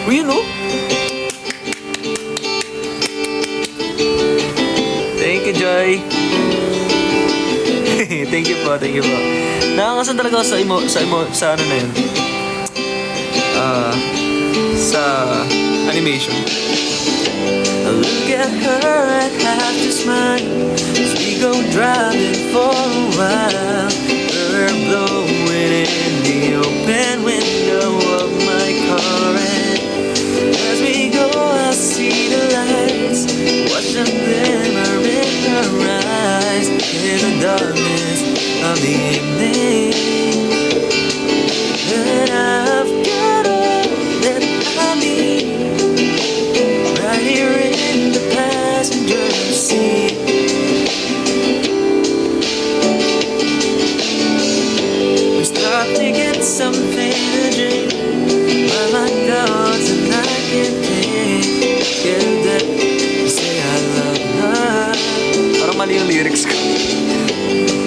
Uy, yun, oh. Thank you, Joy. Thank you po. Nakakasan talaga ako sa ano na yun. Sa animation. Look at her and have to smile as we go driving for a while. Her blowing in the open window of my car, and as we go I see the lights, watch them glimmer in her eyes in the darkness of the evening. And I've got all that I need right here in the passenger seat. We stopped to get something to drink while my dogs and I can get that to say I love her. Parang mali yung lyrics ko.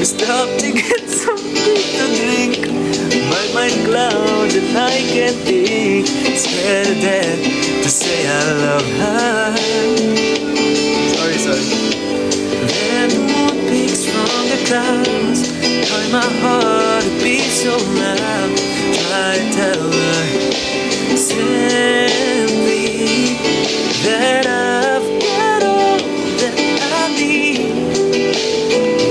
We stopped to get something to drink my mind clouds and I can't think. Scared to death to say I love her. Sorry. Then the moon peeks from the clouds, calling my heart to beat so loud. Try to tell her simply that I've got all that I need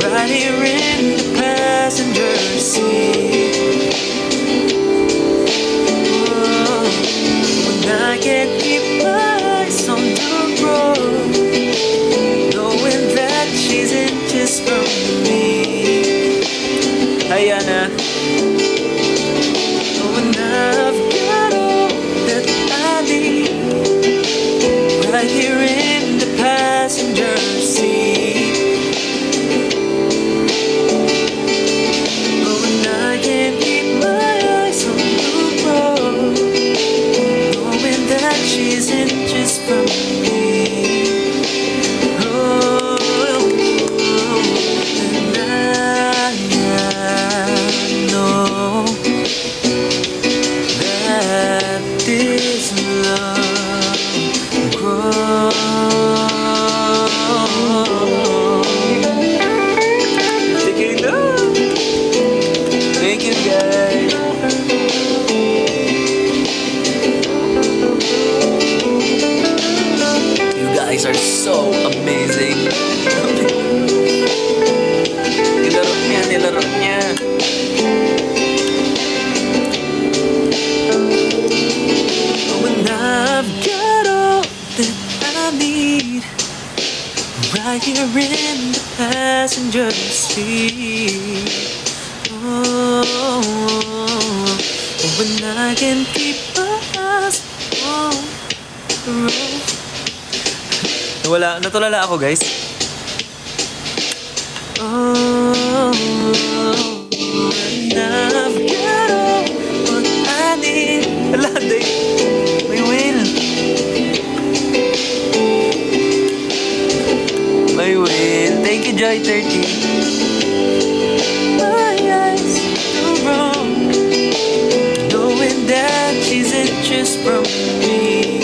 right here in the passenger seat. I can't keep my eyes on the road, knowing that she's inches from me. Hi, Anna. Knowing I've got all that I need right here in the passenger seat. Knowing I can't keep my eyes on the road, that she's inches from me. And I know that this love grows. Thank you, guys. Guys are so amazing. Nilaro niya. When I've got all that I need right here in the passenger seat. When I can keep my eyes on the road. Natulala ako, guys. And I've got all what I need. Ala, day. May whale. May whale. Thank you, Joy 30. My eyes are wrong, knowing that she's inches from me.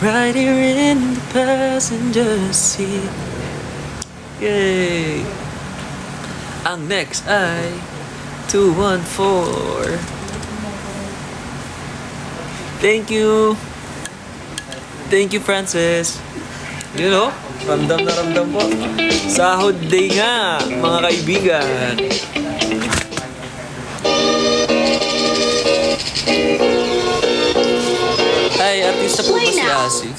Right here in the passenger seat. Yay! Ang next ay 214. Thank you! Thank you, Francis. You know, ramdam na ramdam po. Sahod day nga, mga kaibigan. Ay, artista po ba si Asi?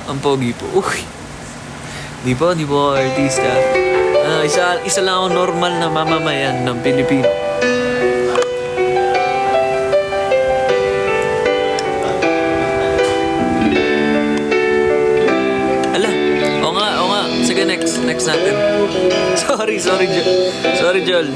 Ang pogi po. Uy. Di po ako artista. Isa lang ako normal na mamamayan ng Pilipino. next natin. Sorry, Joel. Sorry, Joel.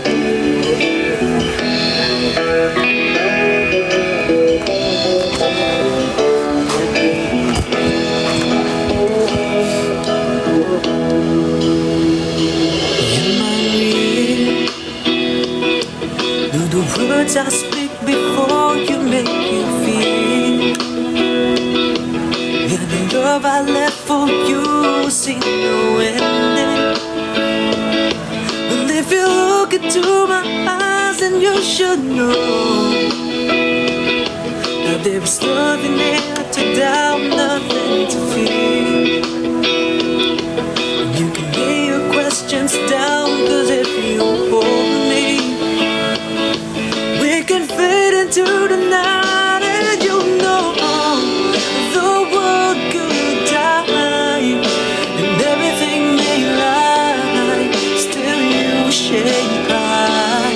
Do the words I speak before you make you feel? And the love I left for you see no ending. But if you look into my eyes, then you should know that there is nothing there to doubt, nothing to fear. You can lay your questions down, 'cause if you hold me, we can fade into the night, and you know the world could die and everything may lie, still you shake cry.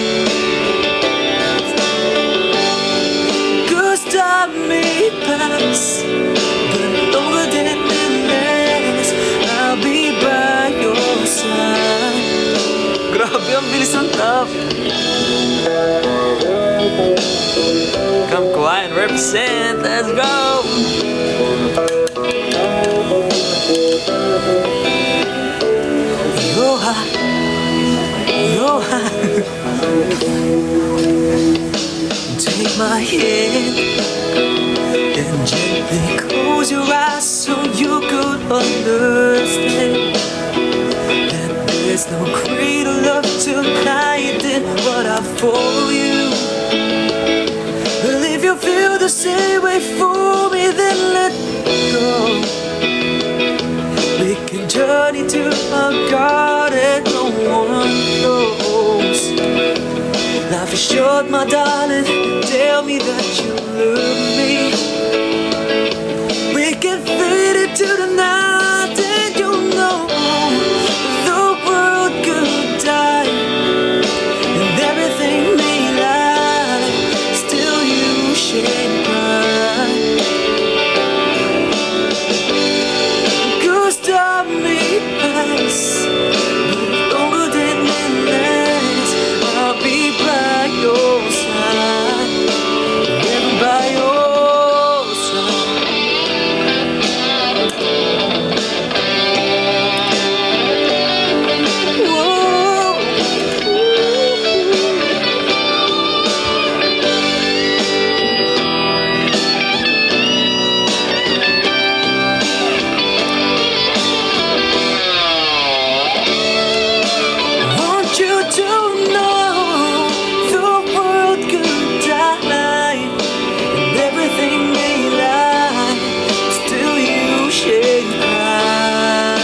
'Cause time may pass, but longer than it lasts, I'll be by your side. Grabe, ang bilis ng tap. Come quiet and represent, let's go! Aloha. Take my hand and gently close your eyes so you could understand that there's no greater love tonight than what I for you. Well, if you feel the same way for me, then let go. We can journey to a garden no one knows. Life is short, my darling, tell me that you love me. We can fade into the night, and you know the world could die and everything may lie, still you shouldn't cry. 'Cause time may pass, but longer than it lasts, I'll be by your side, never by your side. Whoa. Want you to know the world could die and everything may lie, still you should cry.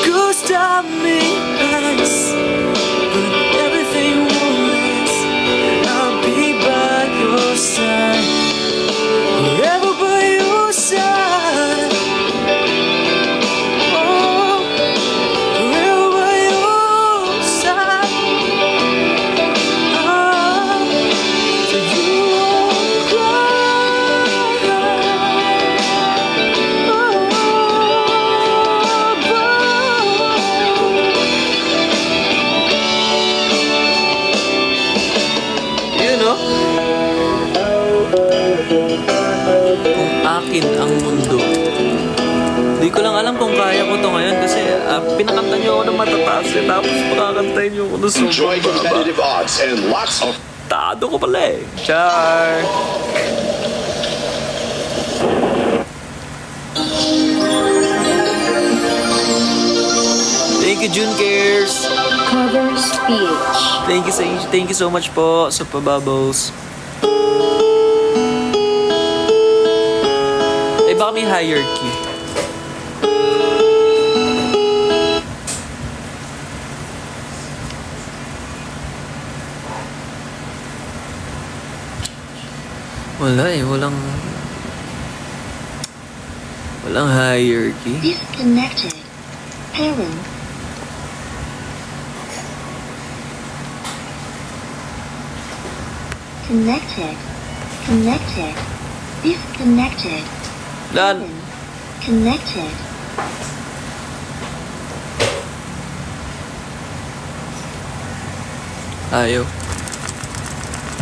'Cause time may pass, but everything will last. I'll be by your side, forever by your side. Oh, forever by your side. Oh, so you won't cry. You know, kung akin ang mundo, di ko lang alam kung kaya ko to ngayon kasi pinakanta niyo ako ng matataas tapos pakakantayin niyo ako ng Enjoy sobrang baba. competitive odds and lots of Tado ko pala eh. Char! Thank you, June Cares. Cover speech. Thank you so much po sa pabubbles. Eh, baka may hierarchy. Wala eh, walang hierarchy. Disconnected. Parent. Connected. Connected. Disconnected. Done. Connected. Ayaw.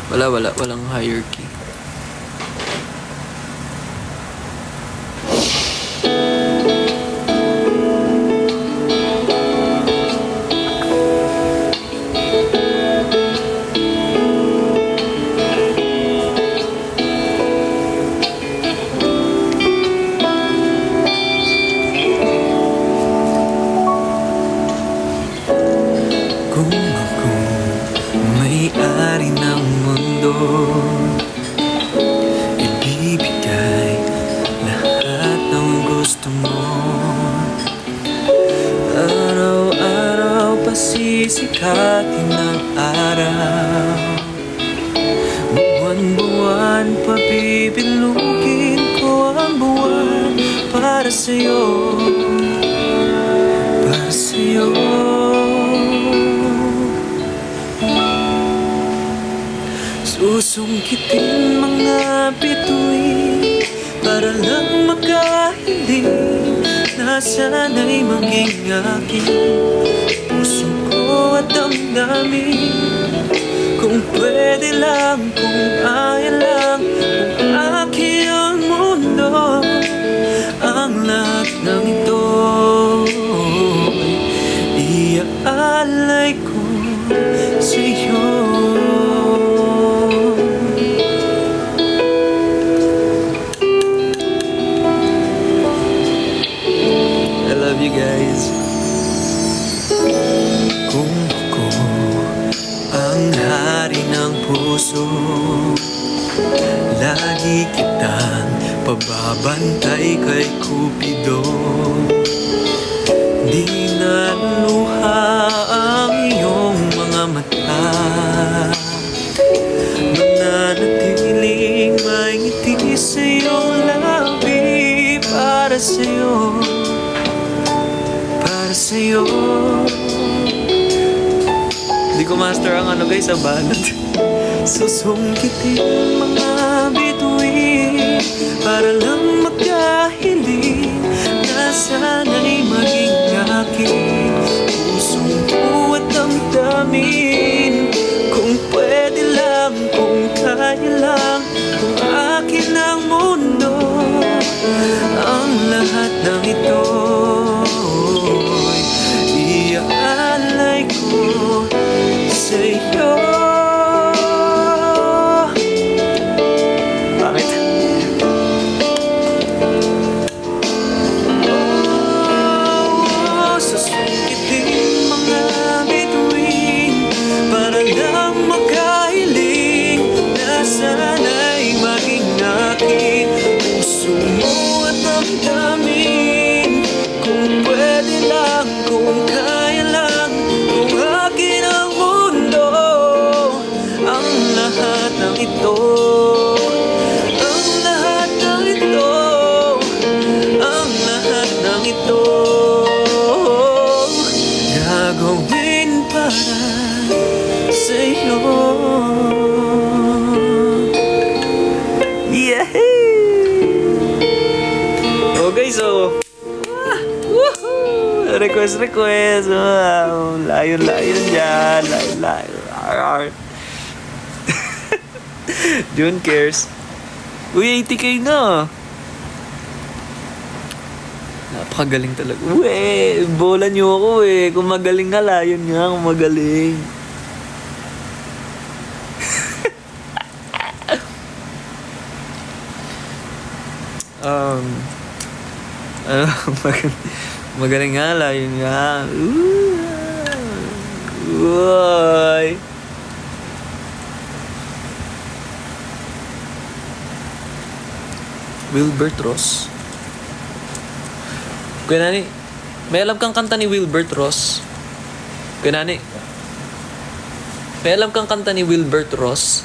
Walang hierarchy. Kung ako may-ari ng mundo, ibibigay lahat ng gusto mo. Araw-araw pasisikatin ng araw, buwan-buwan pabibilugin ko ang buwan para sa'yo, para sa'yo. Susungkitin mga bituin para lang makahiling na sana'y maging akin puso ko at damdamin. Kung pwede lang, kung kaya lang, kung akin ang mundo, ang lahat ng ito iaalay ko sa'yo. You guys, kung ako ang hari ng puso, lagi kitang pababantay kay Cupido. Di na luha ang iyong mga mata, mananatiling may ngiti sa iyong labi para sa'yo, sa'yo. Hindi ko master ang ano guys, sa balot. Susungkitin mga bituin para lang makahiling na sana'y maging akin pusong ko at damdamin. Kung pwede lang, kung kaya lang, kung akin ang mundo, ang lahat ng ito iaalay ko sa'yo. Bakit? Susungkitin mga bituin para lang makahiling na sana'y maging akin puso mo at damdamin. Kung pwede lang, kung kaya lang, kung akin ang mundo, ang lahat ng ito, ang lahat ng ito, ang lahat ng ito, gagawin para sa'yo. Yeah! Okay, so request. Wow. Layon dyan. Layon. June cares. Uy, 80k na. Napakagaling talaga. Uy, bola niyo ako eh. Kung magaling nga, layon nga. Kung magaling. Magaling nga, layon nga. Uy. Wilbert Ross. Kuya Nani, may alam kang kanta ni Wilbert Ross? Kuya Nani, may alam kang kanta ni Wilbert Ross?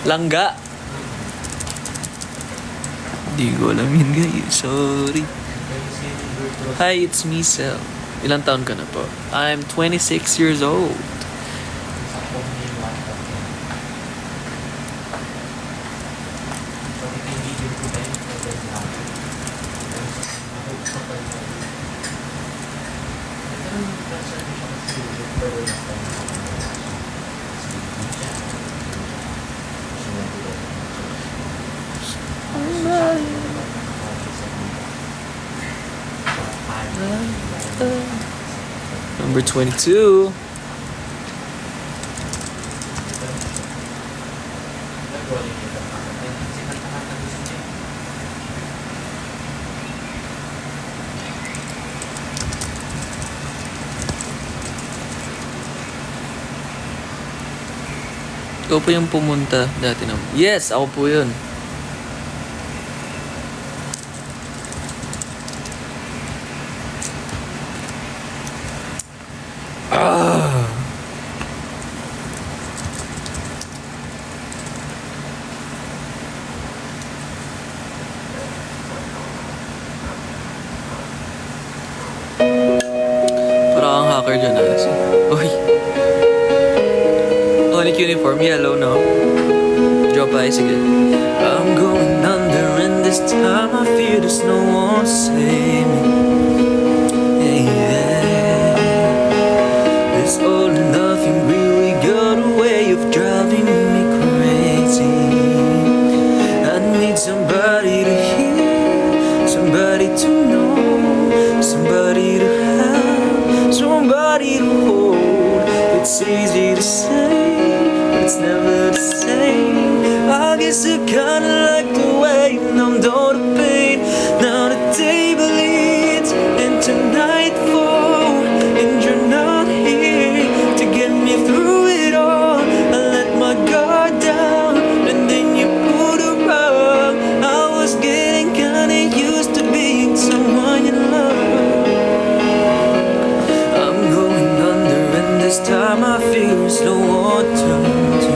Langga. Di ko alam yun guys, sorry. Hi, it's me, Sel. Ilang taon ka na po? I'm 26 years old. Number 22. Ikaw po yung pumunta dati na. Yes, ako po yun. Parang kang hacker dyan, Alice. Uy. Onic uniform, yellow, no? Drop ay, sige. I'm going under and this time I fear there's no one to save me. Yeah, yeah. This all or nothing really got a way of driving me crazy. I need somebody to hear, somebody to know, somebody to have, somebody to hold. It's easy to say, but it's never the same. I guess I kinda like the way you numbed all the pain. Now the day bleeds into nightfall, and you're not here to get me through it all. I let my guard down, and then you pulled a rug. I was getting kinda used to being someone you love. I'm going under, and this time I feel there's no one to turn to.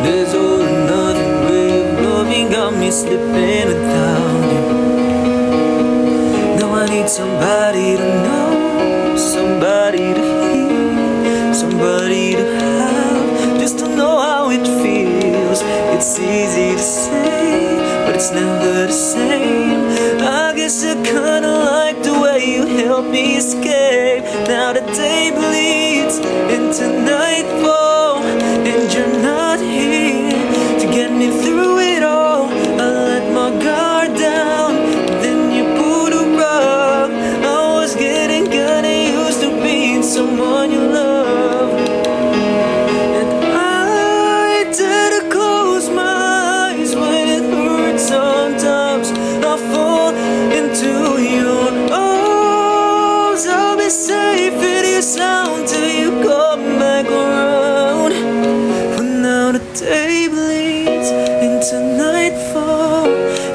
There's all or nothing way of loving, got me slipping without you. Now I need somebody to know, somebody to hear, somebody to have, just to know how it feels. It's easy to say, but it's never the same. I guess I kinda like the way you help me escape. Now the day bleeds into nightfall, and you're not here to get me through it all. I let my guard down, then you pulled a rug. I was getting kinda used to being someone you love, and I tend to close my eyes when it hurts. Sometimes I fall into your arms. I'll be safe in your sound till you come back around. But now the day bleeds into nightfall,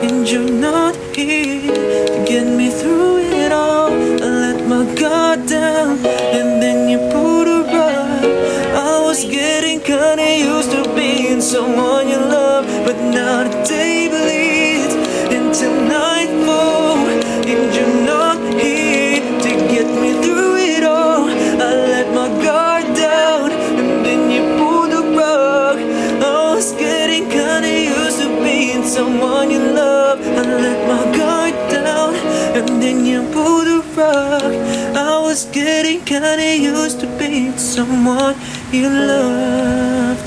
and you're not here to get me through it all. I let my guard down, and then you pulled a rug. I was getting kinda used to being someone you love, but now the day bleeds into nightfall, and you're not here to get me through it all. I let my guard down, and then you pulled the rug. I was getting kinda used to being someone you love. I let my guard down, and then you pulled the rug. I was getting kinda used to being someone you loved.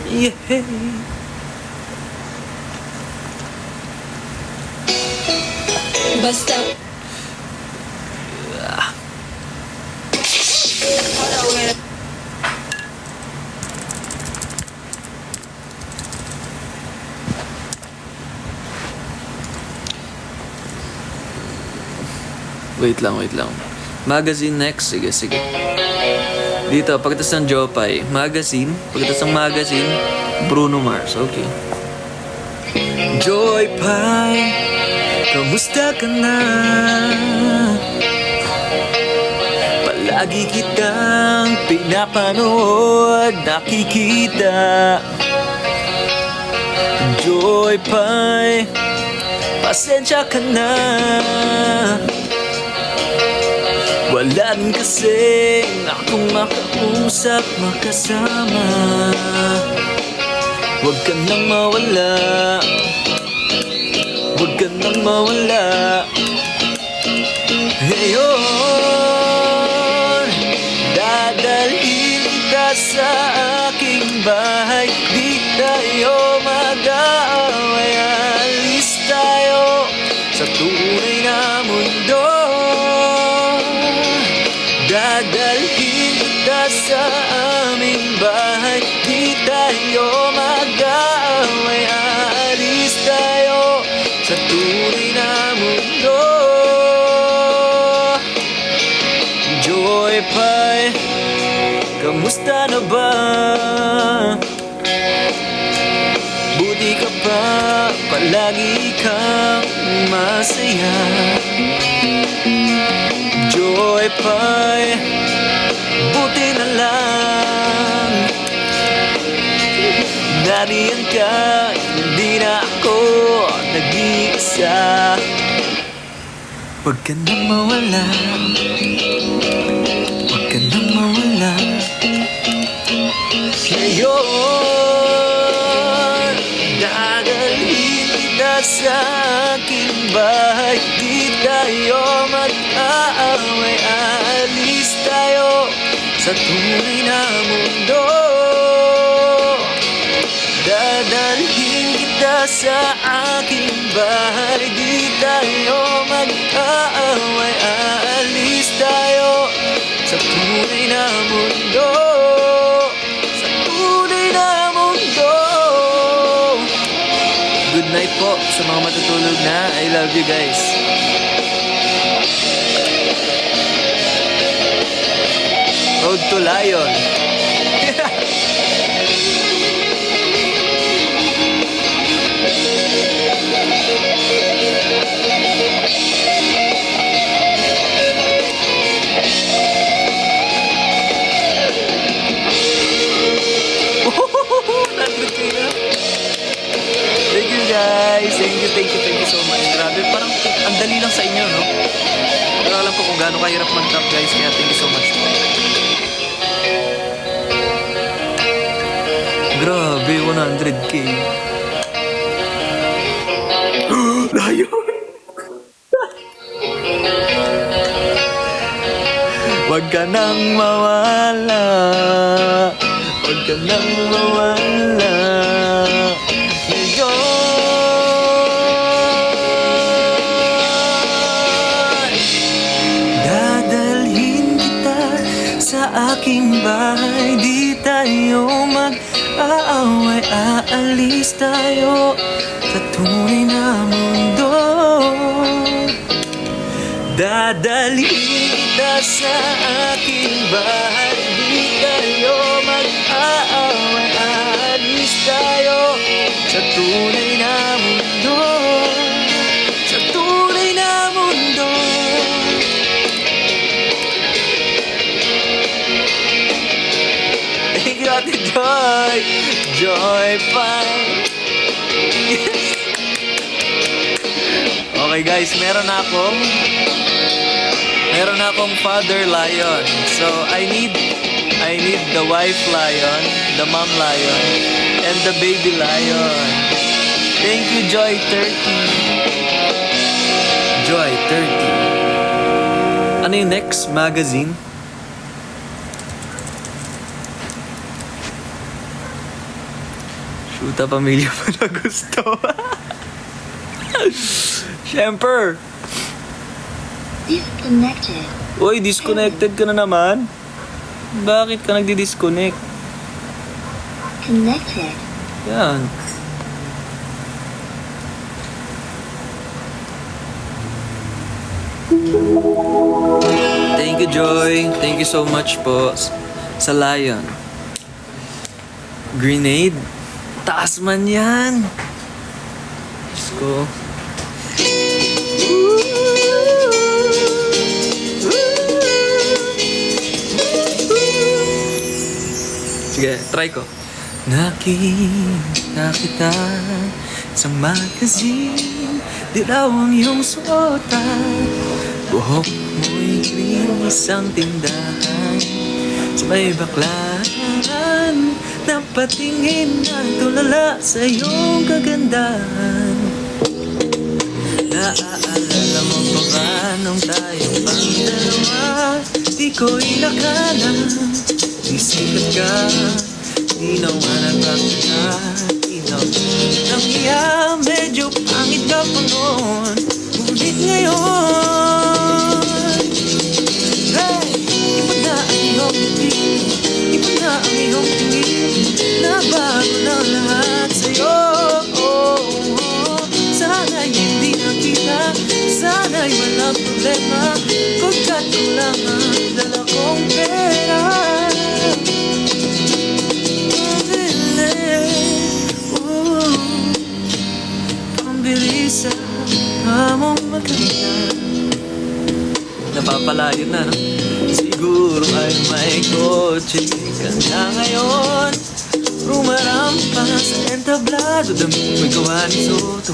Yeah. Basta. Wait lang. Magazine next. Sige. Dito, pagkatas ng Jopay. Magazine. Pagkatas ng magazine, Bruno Mars. Okay. Joy Pie, kamusta ka na? Palagi kitang pinapanood, nakikita. Joy Pie, pasensya ka na. Wala rin kasi akong makausap, makasama. Huwag ka nang mawala, huwag ka nang mawala. Ngayon, dadalhin kita sa aking bahay. Di tayo mag-aaway, alis tayo sa tunay na mundo. Dadalhin kita sa aming bahay. Di tayo mag-aaway, alis tayo sa tunay na mundo. Joy Pie, kamusta na ba? Buti ka pa, palagi kang masaya. Joy Pie, buti na lang nariyan ka, hindi na ako nag-iisa. Huwag ka na mawala, huwag ka na mawala. Ngayon, dadalhin kita sa aking bahay. Di tayo mag-aaway, alis tayo sa tunay na mundo. Dadalhin kita sa aking bahay. Di tayo mag-aaway, aalis tayo sa tunay na mundo. Sa tunay na mundo. Good night po sa mga matutulog na. I love you guys. Road to Lion. Thank you guys. Thank you so much. Grabe, parang ang dali lang sa inyo, no? Pero alam ko kung gaano kahirap mag-tap guys. Kaya thank you so much. Grabe, 100k. Layon! Huwag ka nang mawala. Huwag ka nang mawala. Ngayon, dadalhin kita sa aking bahay. Di tayo mag-aaway, aalis tayo sa tunay na mundo. Dadalhin kita sa aking bahay. Di tayo mag-aaway, aalis tayo sa tunay na mundo. Sa tunay na mundo. Thank you, Ate Joy. Joy Pie. Yes. Okay guys, meron akong father lion. So I need the wife lion, the mom lion, and the baby lion. Thank you, Joy 30. Joy 30. Ano yung next magazine? Shoota Pamilya pa na gusto. Siyempre. Disconnected. Uy, disconnected ka na naman. Bakit ka nagdi-disconnect? Connected. Yan. Thank you, Joy. Thank you so much po sa Lion. Grenade? Taas man yan. Diyos ko. Sige, try ko. Nakita kita sa magazine, dilaw ang iyong suotan. Buhok mo'y green, isang tindahan sa may baklaran. Napatingin na tulala sa iyong kagandahan. Naaalala mo ba tanong tayo pang dalawa. Di ko inakala, di sikat ka, di naman ang pagkakatinaw. Nang iya, medyo pangit ka pa noon, ngunit ngayon, hey, iba na ang iyong ngiti, iba na ang iyong tingin, nabago na lahat sa'yo. Sana'y hindi nakita, sana'y walang problema, pagkat kulang ang dala kong pera. Pambili sa kamong maganda. Napapalayo na, no? Siguro ay may kotse ka na ngayon, rumarampa sa entablado, damit may gawa ni Soto.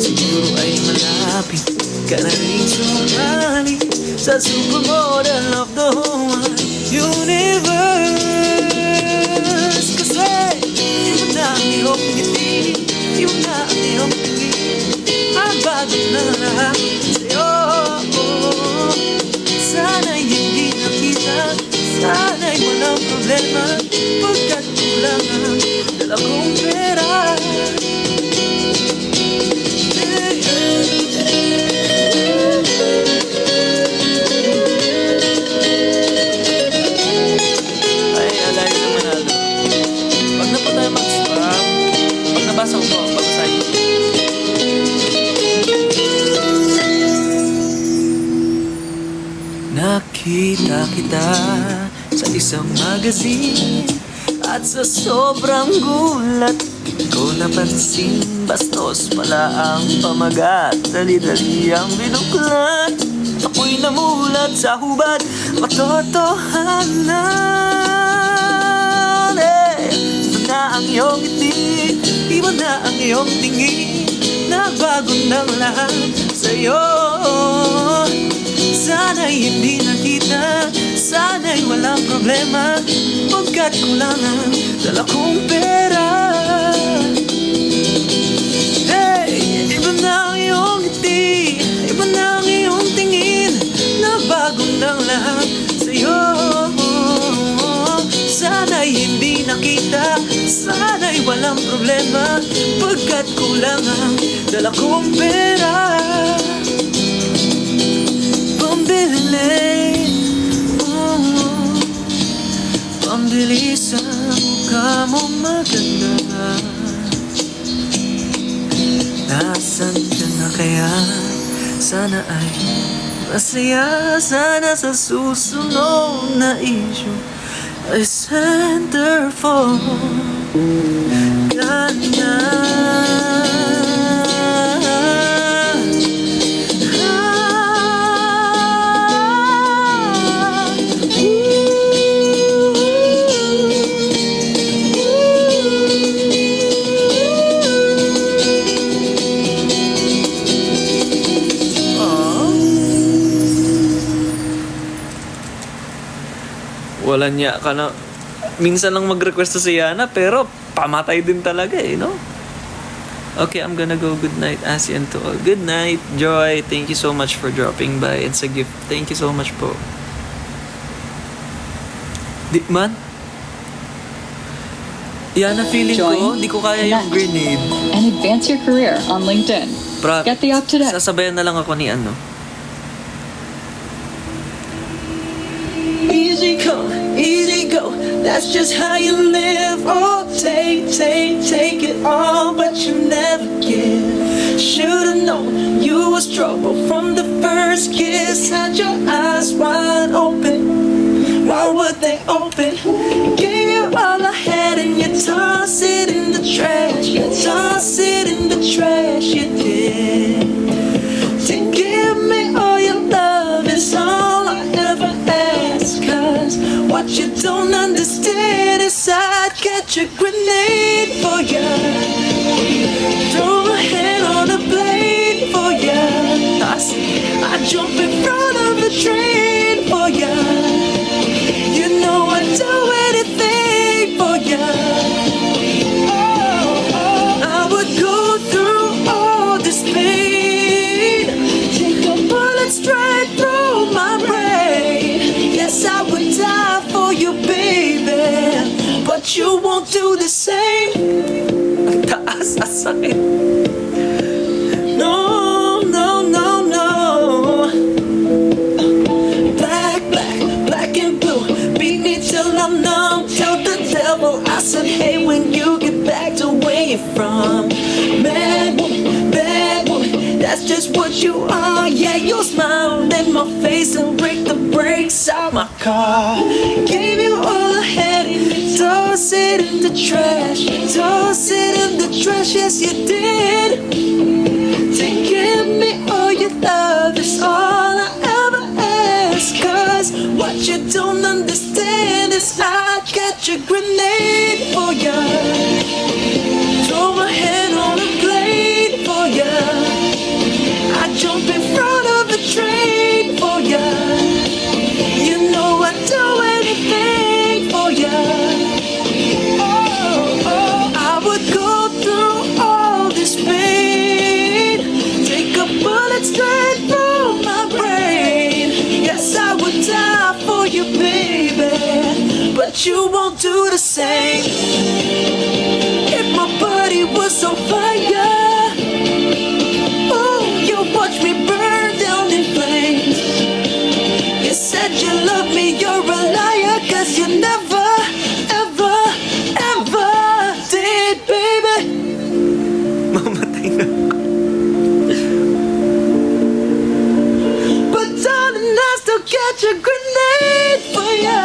Siguro ay malapit ka na rin sumali sa supermodel of the whole wide universe. Kasi iba na ang iyong ngiti, iba na ang iyong tingin, ang bago na lahat sa'yo. Sana'y hindi nakita, sana'y walang problema, pagkat kulang ang dala kong pera. Ay, alay sa Manalo. Pag na po tayo mag-spam, pag nabasa ko po, babasahin ko. Nakita kita sa isang magazine, at sa sobrang gulat di ko napansin, bastos pala ang pamagat, dali-dali ang binuklat. Ako'y namulat sa hubad, katotohanan. Iba na ang iyong ngiti, iba na ang iyong tingin, nabago ng lahat sa'yo. Sana'y hindi nakita, sana'y walang problema, pagkat kulang ang dala kong pera. Hey, iba na ang iyong ngiti, iba na ang iyong tingin, nabago ng lahat sa'yo. Sana'y hindi nakita, sana'y walang problema, pagkat kulang ang dala kong pera. Pambili sa mukha mong maganda. Nasaan ka na kaya? Sana ay masaya. Sana sa susunod na issue ay centerfold ka na. Wala niya ka na. Minsan lang mag-request si Yana, pero pamatay din talaga eh, no? Okay, I'm gonna go. Good night, Asian to all. Good night, Joy. Thank you so much for dropping by. It's a gift. Thank you so much po. Di man? Yana, feeling ko, di ko kaya yung grenade. And advance your career on LinkedIn. Get the app today. Sasabayan na lang ako ni ano. Easy go, that's just how you live. Oh, take it all, but you never give. Should've known you was trouble from the first kiss. Had your eyes wide open, why would they open? Gave you all I had and you toss it in the trash. You toss it in the trash, you did. To give me all your love is all I ever ask. Cause what you don't understand is I'd catch a grenade for ya, throw a hand on a blade for ya. I jump in front of a train for ya. You know I'd do anything for ya. I would go through all this pain, take a bullet straight do the same. Ang taas, sakit. No, no, no, no. Black, black, black and blue. Beat me till I'm numb. Tell the devil I said hey when you get back to where you're from. Bad woman, that's just what you are. Yeah, you smile in my face and break the brakes out my car. Gave you all I had, toss it in the trash. Toss it in the trash, yes you did. To give me all your love is all I ever ask. Cause what you don't understand is I got your grenade for ya. Throw my hand on a blade for ya. I jump in front of the train for ya. You know I'd do anything for ya. Oh, I would go through all this pain. Take a bullet straight through my brain. Yes, I would die for you, baby, but you won't do the same. If my body was on fire, oh, you watch me burn down in flames. You said you love me, you're a liar, cause you never, ever, ever did, baby. Mamatay na ako. But darling, I still got your grenade for ya.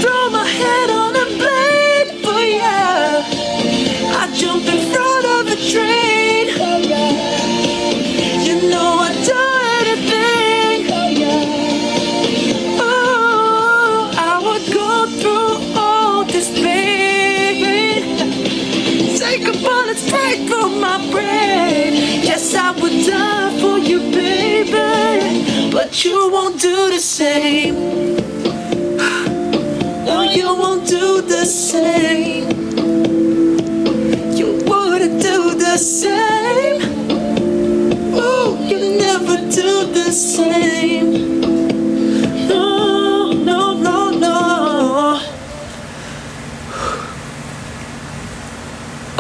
Throw my head on a blade for ya. I jump in front of a train. You know I'd do anything. Oh, I would go through all this pain. Take a bullet straight through my brain. Yes, I would die for you, baby, but you won't do the same. No, you won't do the same. You wouldn't do the same. Oh, you never do the same. No, no, no, no.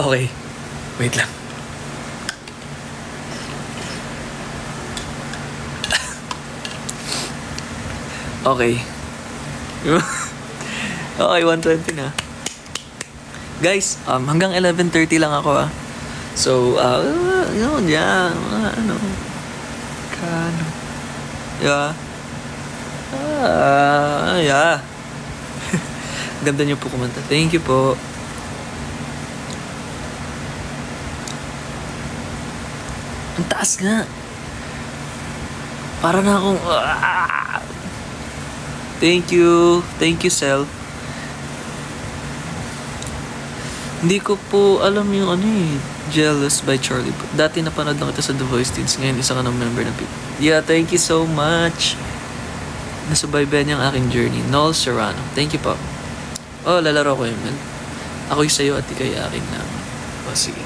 Okay, wait lang. Okay. Okay, 120 na. Guys, hanggang 11:30 lang ako ah. So, yun, yeah, ano. Yeah. Yeah. Ganda niyo po kumanta. Thank you po. Ang taas nga. Para na akong... Thank you. Thank you, Sel. Hindi ko po alam yung ano eh. Jealous by Charlie. Dati napanood lang ito sa The Voice Teens. Ngayon isa ka ng member ng people. Yeah, thank you so much. Nasubaybayan niya ang aking journey. Noel Serrano. Thank you po. Oh, lalaro ko yun. Ako'y sa'yo at ika'y akin na. Oh, sige.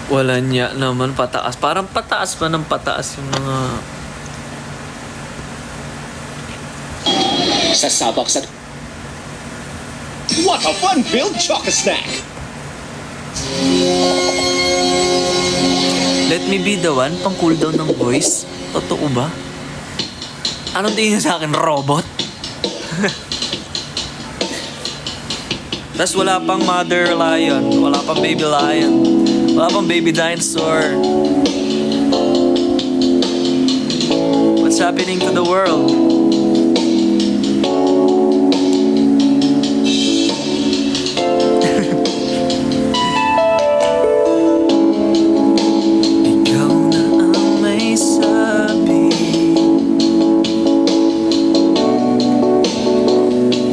Wala niya naman pataas. Parang pataas pa ng pataas yung mga... Sasabak sa... What a fun-filled chocolate snack! Let me be the one, pang cool down ng voice. Totoo ba? Anong tingin sa akin? Robot? Tapos wala pang mother lion. Wala pang baby lion. Wala pang baby dinosaur. What's happening to the world? Ikaw na ang may sabi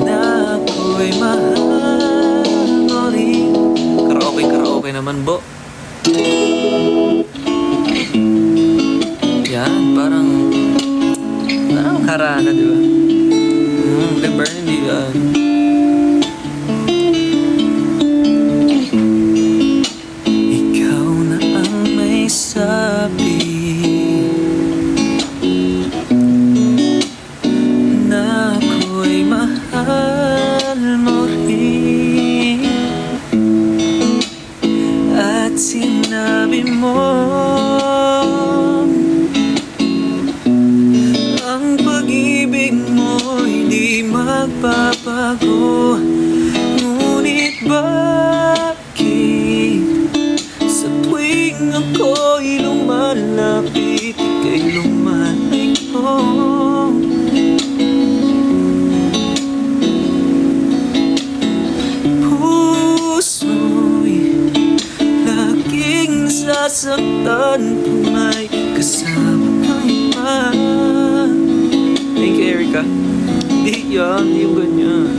na ako'y mahal ulit. Karaoke naman, Bo. Yan, parang harana, di ba? Kay Bernie, hindi yan. Ikaw na ang may sabi nasaktan kung may kasama kang iba. Thank you, Erica. Di yan, di yung ganyan.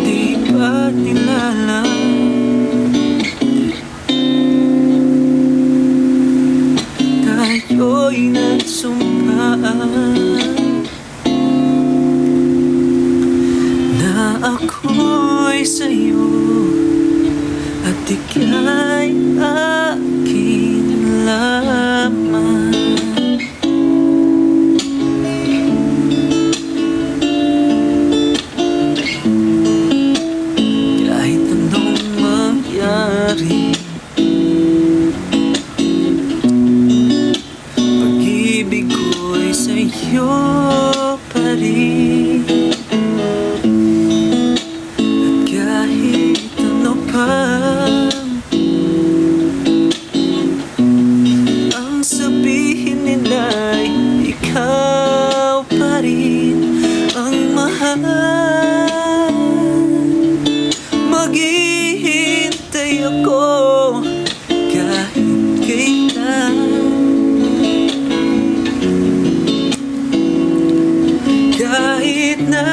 Di ba nilala tayo'y nagsumpaan na ako'y sa'yo at ika'y akin lamang. Kahit anong mangyari, pag-ibig ko'y sa'yo pa rin. At kahit ano pa ang sabihin nila'y ikaw pa rin ang mahal. Maghihintay ako kahit kailan, kahit na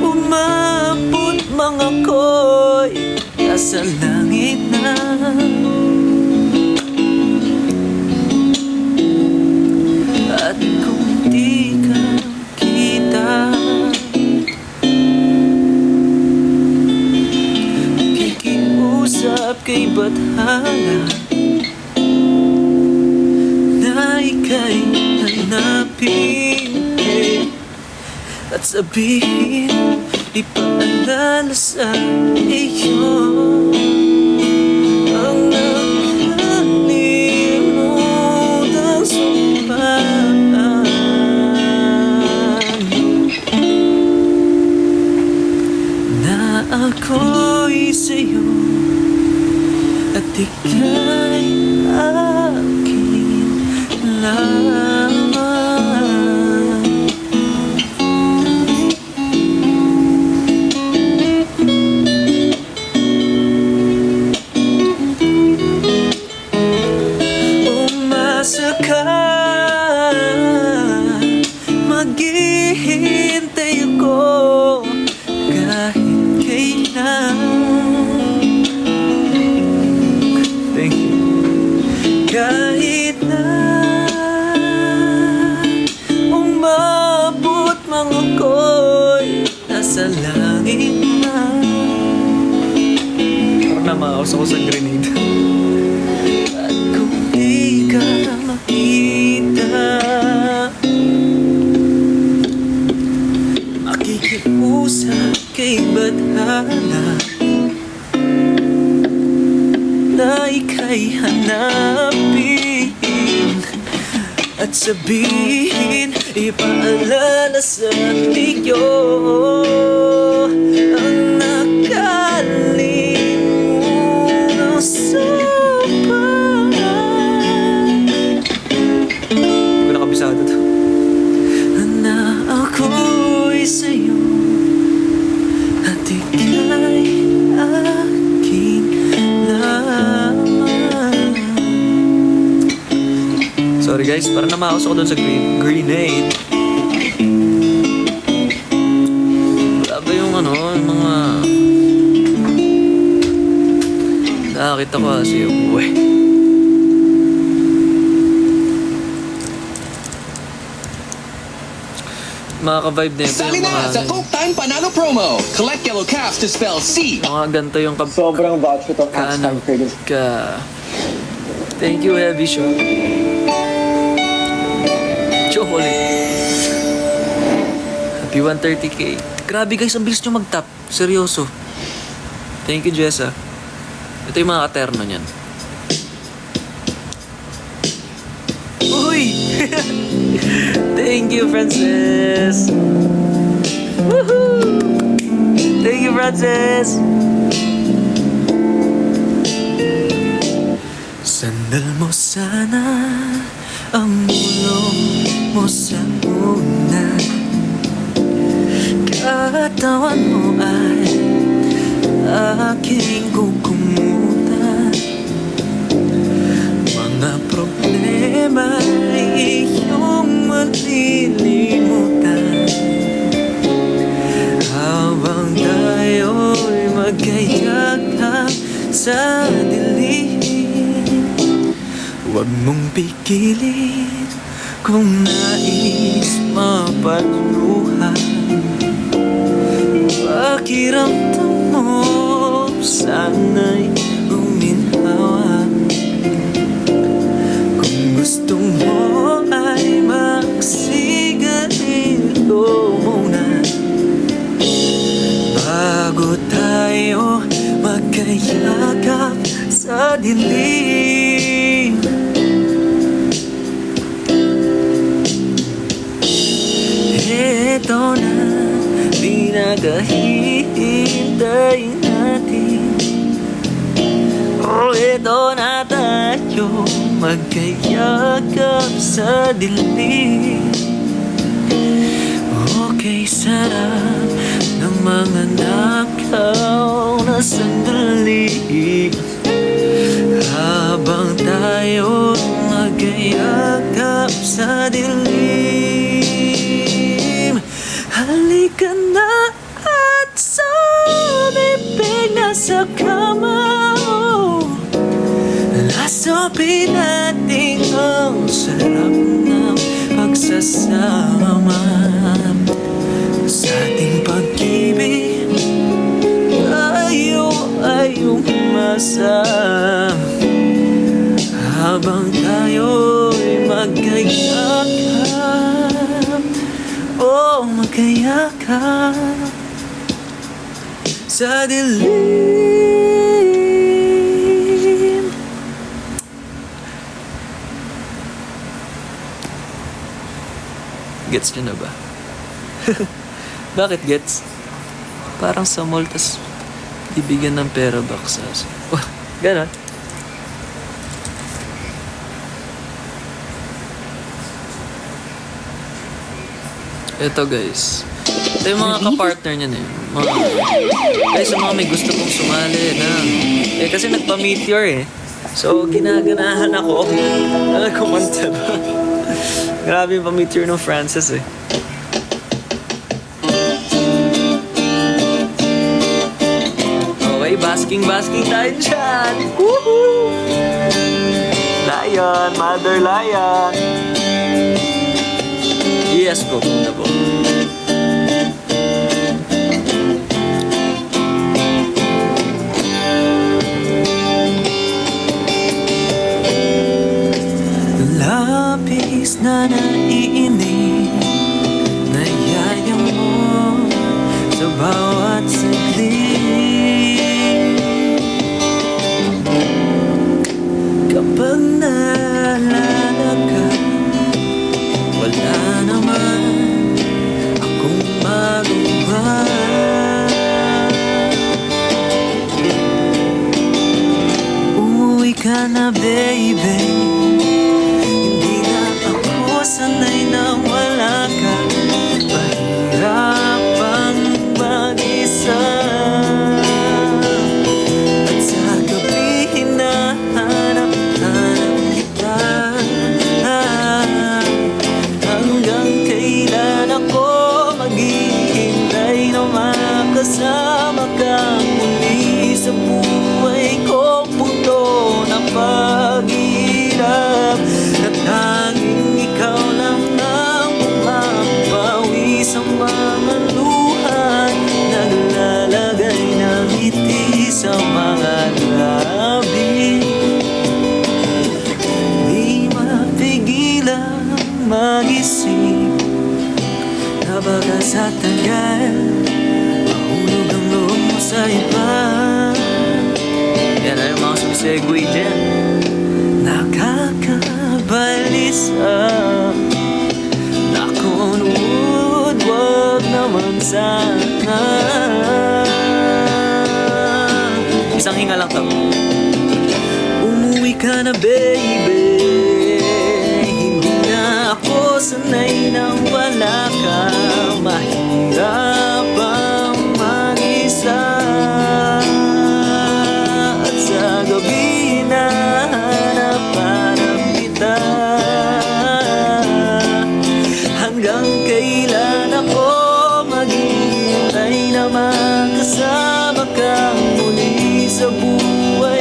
umabot mga ko'y nasa langit na. At kung di ka kita, kikiusap kay Bathala na ika'y hanapin at sabihin, ipaalala sa iyo ang nakalimutan sumpaan na ako'y sa'yo at ika'y akin lamang. Umasa ka, maghihintay ako kahit kailan. Thank you. Kahit na umabot mga ko'y nasa langit na. Parang namaos ako sa grenade. At kung di ka makita, makikiusap kay Bathala na ika'y hanapin at sabihin, ipaalala sa iyo ang nakalimutan sumpaan. Hindi ko nakabisado to. Na ako'y sa'yo at ika'y akin lamang. Sorry guys, parang namaos ako doon sa grenade. Wala ba yung ano, yung mga nakakita ko kasi yung buhay. Mga ka-vibe na ito Sali yung mga na sa Coke Time Panalo Promo. Collect yellow caps to spell C. mga ganito yung Sobrang voucher to ka, time credit. ka. Thank you, Heavy Show. Chocolate. Happy 130k. Grabe guys, ang bilis nyo mag-tap. Seryoso. Thank you, Jessa. Ito yung mga katerno niyan. Uy! Thank you, Francis. Woohoo! Thank you, Francis. Sandal mo sana ang mulong mo sa una. Katawan mo ay aking kukumutan. sa dilim. Huwag mong pigilit kung nais mapaluhan. Pakiramdam mo sana'y uminhawa. Kung gusto mo ay magsigalilo muna bago tayo magkayakap sa dilim. Ito na pinaghihintay natin. Oh, ito na tayo magkayakap sa dilim. Okay, sarap ng mga nakaw na sandali habang tayo magkayakap sa dilim. Halika na at sumibig na sa kama. Lasapin natin ang sarap ng pagsasama. Sa ating pag-ibig tayo ay umasa habang tayo'y magkayakap. Oh, magkayakap sa dilim. Gets nyo na ba? Bakit gets? Parang sa mall, tas ibigyan ng pera box. Ganon. Ito guys, ito yung mga kapartner niya na yun. Guys, sa mga may gusto kong sumali na. Kasi nagpa-meteor eh. So, ginaganahan ako. Kumanta ba? Grabe yung pa-meteor ng Francis eh. Okay, basking tayo dyan. Woohoo! Lion, mother lion. Yes po, punta po. Labis na naiinig, nayayang mo sa bawat saglit. Kapag naalala ka, wala naman akong magawa. Umuwi ka na, baby. Hindi na ako sanay na wala ka. Mahirapang mag-isa. At sa gabi hinahanap kita. Hanggang kailan ako maghihintay na makasama kang muli sa buhay ko. Puto na paghihirap at tanging ikaw lang ang mapapawi sa mga luha. Naglalagay ng ngiti sa mga labi. Di mapigilang mag-isip na baka sa tagal mahulog ang loob mo sa iba. Yan ay mga sumisegue dyan. Nakakabalisa. Nakunod, wag naman sana. Isang hinga lang to. Umuwi ka na, baby. Hindi na ako sanay nang wala ka. Mahirap ang mag-isa. At sa gabi hinahanap kita. Hanggang kailan ako maghihintay na makasama kang muli sa buhay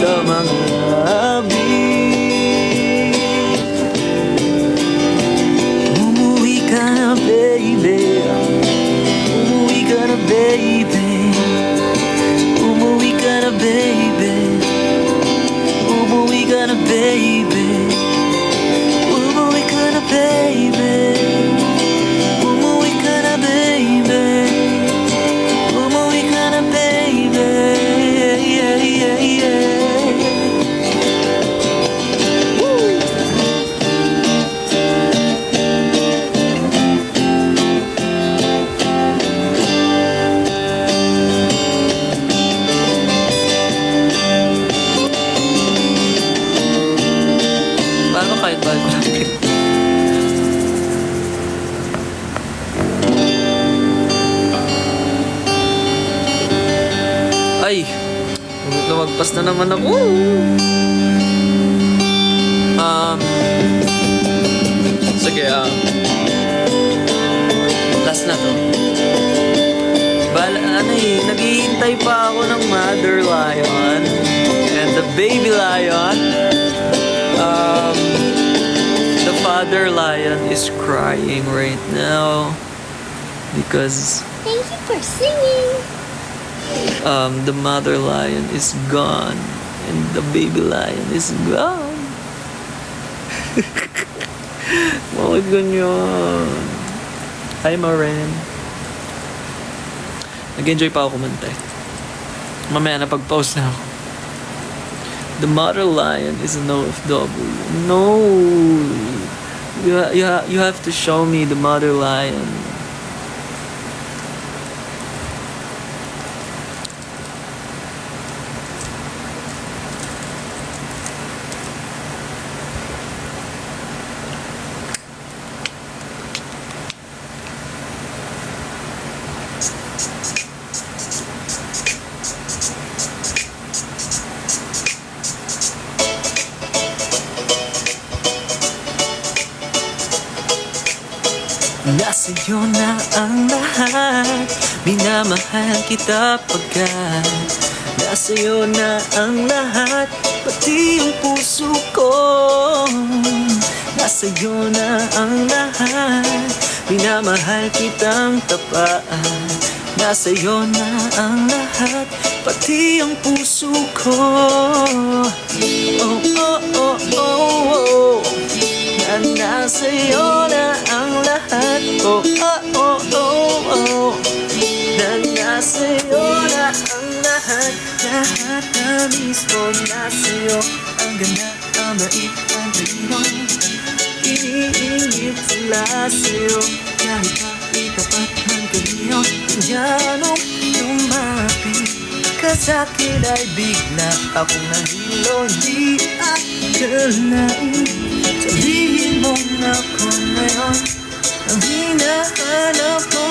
sa mga labi. Umuwi ka na, baby. Umuwi ka na, baby. Umuwi ka na, baby. Umuwi ka na, baby. Umuwi ka na, baby. Umuwi ka na, baby. Umuwi ka na, baby. Yeah, yeah, yeah. Woo! Paano kahit ba ko lang? Ay, lumagpas na naman ako. Sige, last na to. Naghihintay pa ako ng mother lion and the baby lion. The father lion is crying right now because Thank you for singing. the mother lion is gone and the baby lion is gone. Bakit ganyan? Hi, Maren. Nag-enjoy pa ako kumanta. Mamaya na pag-pause na ako. The mother lion is an OFW. No! You have to show me the mother lion. Nasa'yo na ang lahat. Minamahal kita pagkat nasa'yo na ang lahat. Pati yung puso ko. Nasa'yo na ang lahat. Minamahal kitang tapat. Nasa'yo na ang lahat. Pati yung puso ko. Oh, oh, oh, oh, oh. Nasa'yo na ang lahat. Oh, oh, oh, oh, oh. Nasa'yo na ang lahat. Lahat na mismo nasa'yo. Ang ganda, ang bait, ang talino. Iniingit sila sa'yo. Kahit pa itapat ng kanino. Kanyanong lumapit ka sa'kin ay bigla akong nahilo. Di akalain sabihin mo na ako ngayon ang hinahanap ko.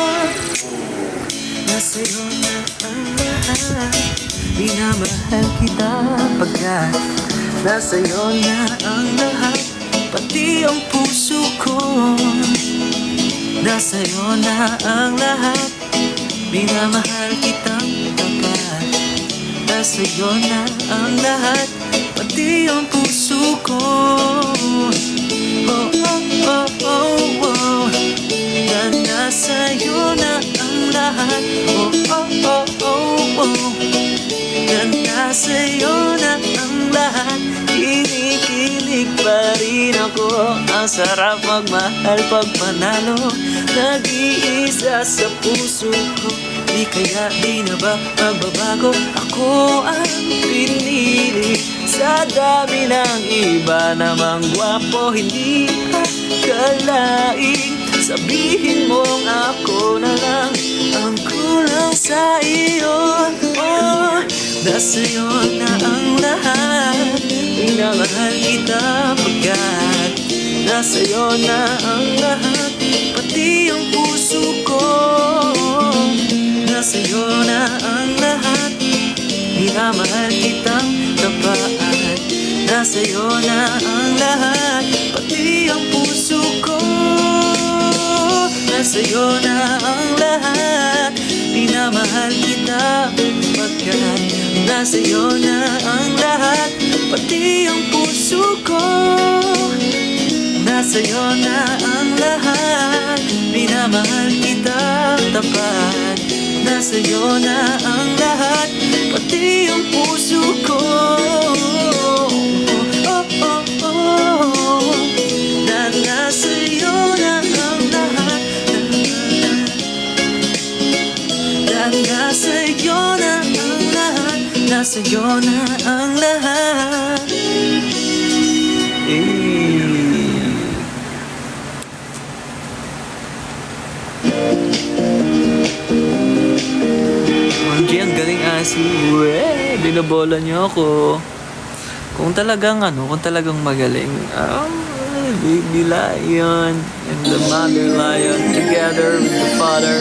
Nasa'yo na ang lahat. Minamahal kita pagkat nasa'yo na ang lahat. Pati ang puso ko. Nasa'yo na ang lahat. Minamahal kitang tapat. Nasa'yo na ang lahat. Pati ang puso ko. Oh, oh, oh, oh, oh. Nasa'yo na ang lahat. Oh, oh, oh, oh, oh. Nasa'yo na ang lahat. Kinikilig pa rin ako. Ang sarap magmahal pag manalo. Nag-iisa sa puso ko. Di kaya di na ba magbabago? Ako ang pinili sa dami ng iba namang gwapo. Hindi akalain sabihin mong ako na lang ang kulang sa iyo. Oh, nasa'yo na ang lahat. Minamahal kita pagkat nasa'yo na ang lahat. Pati ang puso ko. Nasa'yo na ang lahat. Minamahal kitang tapat. Nasa'yo na ang lahat. Pati ang puso ko. Nasa'yo na ang lahat. Minamahal kita pagkat nasa'yo na ang lahat. lahat, pati ang puso ko. Nasa'yo na ang lahat, minamahal kita tapat. Nasa'yo na ang lahat, pati ang puso ko. Nasa'yo na ang lahat, nasa'yo na ang lahat, nasa'yo na ang lahat. MG, ang galing Asi. Binobola niyo ako. Kung talagang magaling, baby lion and the mother lion together with the father.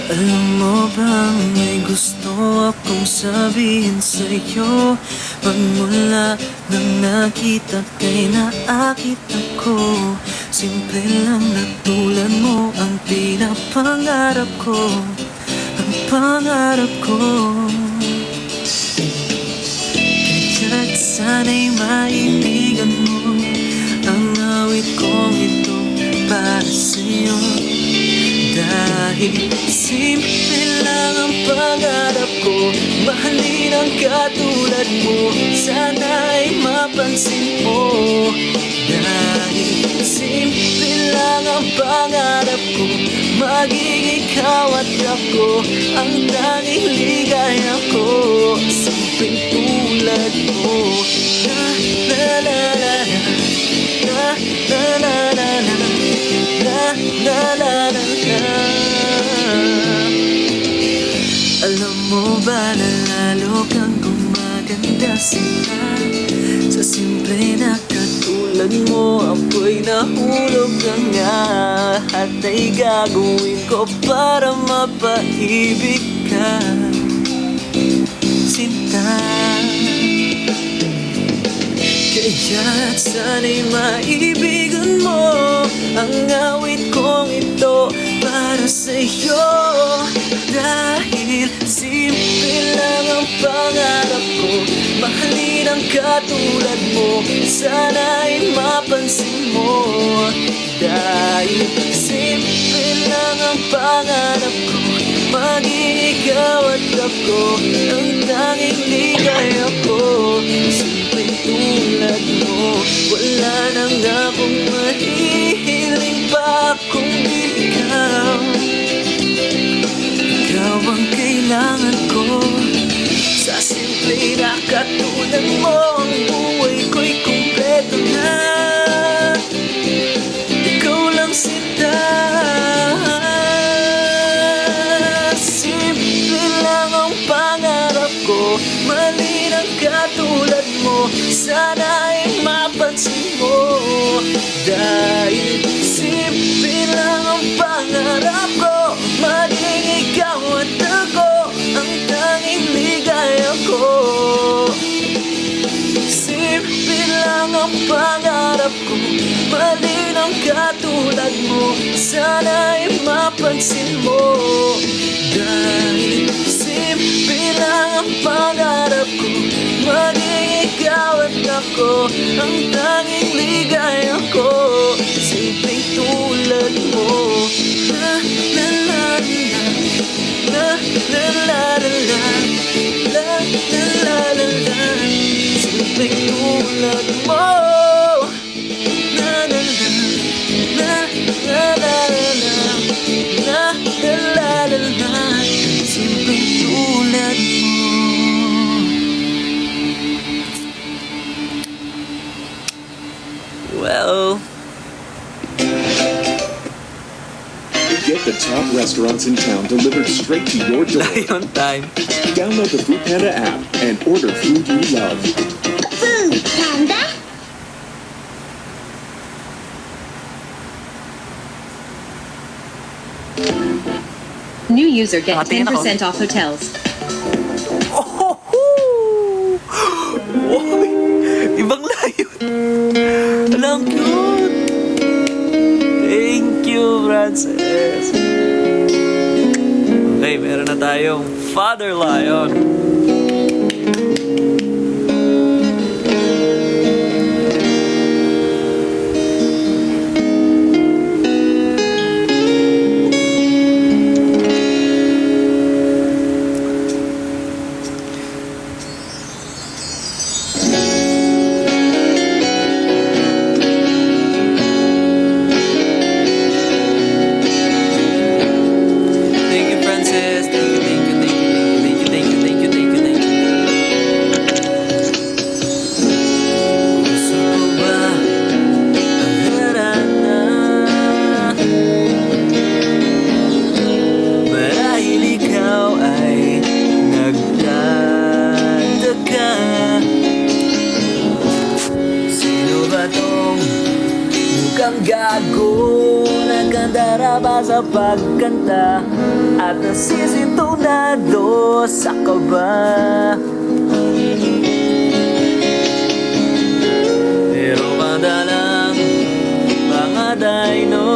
Alam mo bang may gusto akong sabihin sa'yo? Magmula nang nakita kay naakit ako. Simple lang na tulad mo ang pinapangarap ko, ang pangarap ko. Kaya't sana'y maibigan mo ang awit kong ito para sa'yo. Dahil simple lang ang pangarap ko, mahalin ang katulad mo, sana'y mapansin mo. Dahil simple lang ang pangarap ko, maging ikaw at ako ang tanging ligaya ko. Simpleng tulad mo. La la la la la, la la la la la, la la la la la. Alam mo ba na lalo kang gumaganda sa simple na katulad mo. Ako'y nahulog na nga at ay gagawin ko para mapaibig ka, sinta. Kaya't sana'y maibigan mo ang awit kong ito para sa'yo. Dahil simple lang ang pangarap ko, mahalin ang katulad mo, sana'y mapansin mo. Dahil simple lang ang pangarap ko, maging ikaw at ako ang tanging ligaya ko. Simpleng tulad mo, wala nang akong mahihiling pa kung di ikaw. Ikaw ang kailangan ko, sa simple na katulad mo, ang buhay ko'y kumpleto na. Ikaw lang sinta. Simple lang ang pangarap ko, malin ang katulad mo, sana'y mapansin mo. Dahil simple lang ang pangarap ko, maging ikaw at ako ang tanging ligaya ko. Simple lang ang pangarap ko, malin ang katulad mo, sana'y mapansin mo. Dahil simple lang ang pangarap ko, maging ikaw at ako ang tanging ligaya ko. Simpleng tulad mo. La la la la, la la la la, la la la la la. Simpleng tulad mo. La la la, la la la la, la la la la la. Simpleng tulad mo. Well, get the top restaurants in town delivered straight to your door. Lion time. Download the Food Panda app and order food you love. Food なんだ New user get Nakatingin ako. 10% off hotels. Oh! Oy! Ibang layo. Alam cute. Thank you, Frances. Okay, meron na tayong Father Lion. Thank you, Francis. Thank you, thank you, thank you, thank you, thank you, thank you, thank you, thank you. Gusto ko ba ang harana? Marahil ikaw ay nagtataka. Sino ba tong mukhang gago? Nagkandara ba sa pagkanta? At nasisintonado sa kaba? Pero madalang mga dino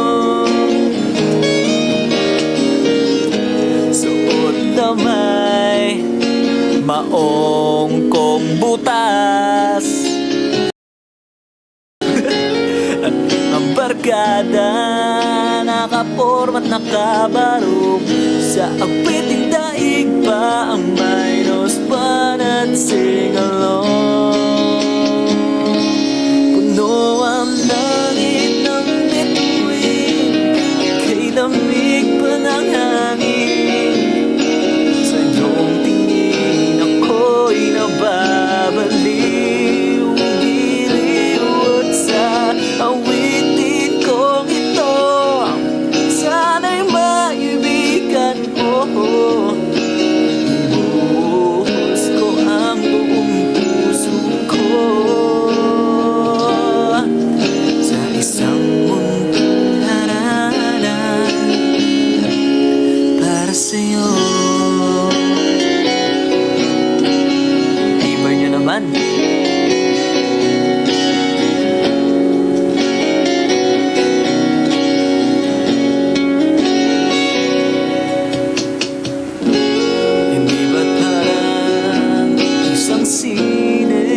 suot na may maong kong butas. Ang barkada nakapormat nakabarong sa agpiting daig pa ang minus pan at sing-along. Puno ang langit ng bituin, kay lamig pa ng hangin. Sa iyong tingin ako'y nababaliw, giliw at sa awitin kong ito. Sana'y maibigan mo. Ibuhos ko ang buong puso ko sa isang mundong harana para sa'yo. Tibay niyo naman. Hindi ba't parang isang sine?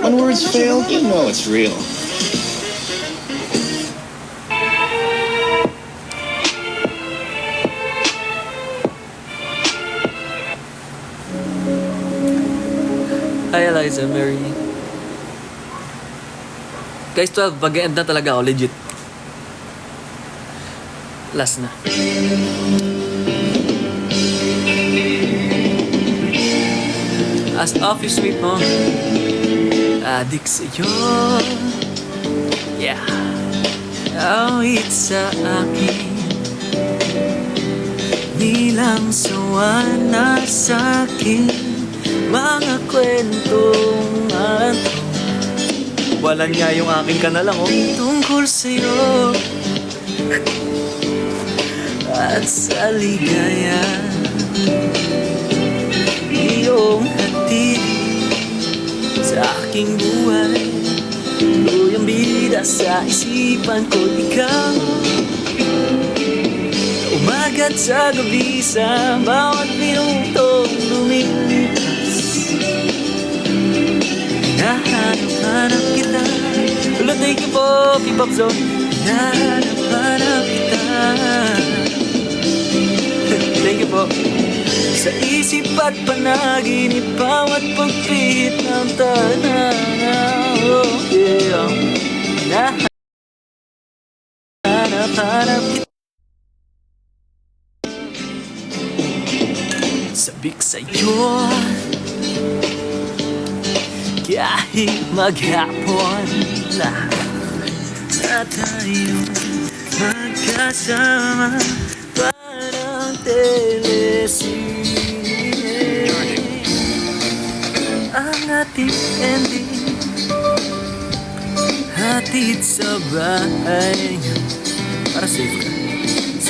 When words fail, you know it's real. Hi, Eliza, Mary. Guys, 12, mag-end na talaga ako, legit. Last na. As office sweep mo, adik sa'yo. Yeah. Awit sa akin, nilang sawa na sa'kin. Mga kwentong walan nga yung aking kanal ako tungkol sa'yo at sa ligaya iyong hatid sa aking buhay. Luyang bida sa isipan ko ikaw, sa umaga't sa gabi, sa bawat minutong lumilipas. Hinahanap-hanap kita. Hello, thank you po, P-Pop Zone. Hinahanap-hanap kita. Thank you po. Sa isip at panaginip, bawat pagpihit ng tanaw. Oh, yeah. Hinahanap-hanap kita. sabik sa'yo. Kahit maghapon na tayo magkasama, parang telesine. Ang ating ending, hatid sa bahay niyo. Para safe ka.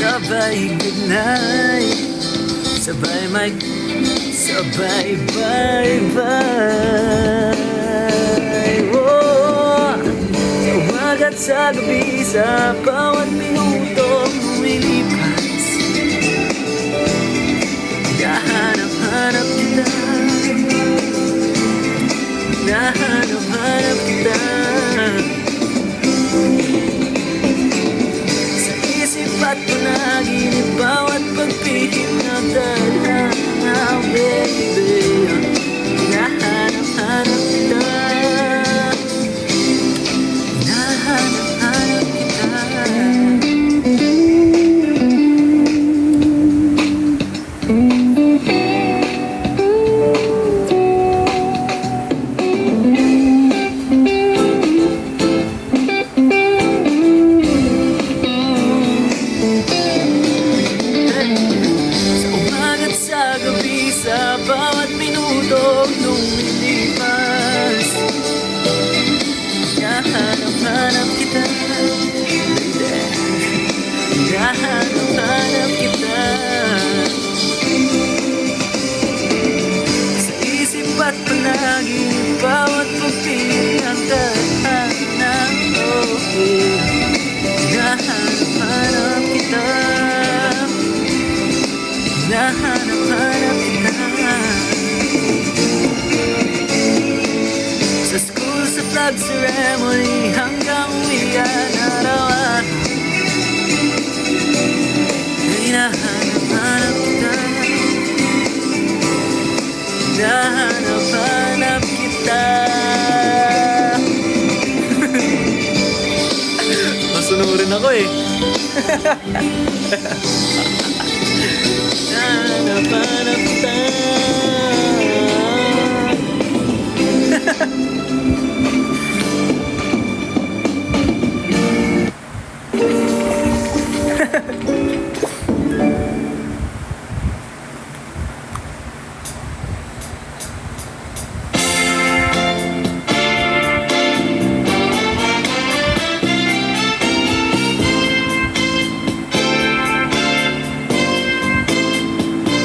Sabay good night, sabay sabay bye-bye. Oh, sa umagat sa gabi, sa bawat minuto lumilipas, nahanap-hanap kita, nahanap-hanap kita. Sa isip at panaginip, bawat pagpihit ng tadhana, baby, nahanap-hanap kita, nahanap-hanap kita. Sa umagat sa gabi, sa bawat minuto lumilipas, nahanap-hanap kita, nahanap-hanap kita. Sa isip at panaginip, bawat pagpili ang tadhana, oh, nahanap-hanap kita, nahanap-hanap kita. Sa school, sa flag ceremony, hanggang uwian araw-araw, nahanap-hanap kita, nahanap-hanap kita. Masunurin ako eh. Nahanap-hanap kita.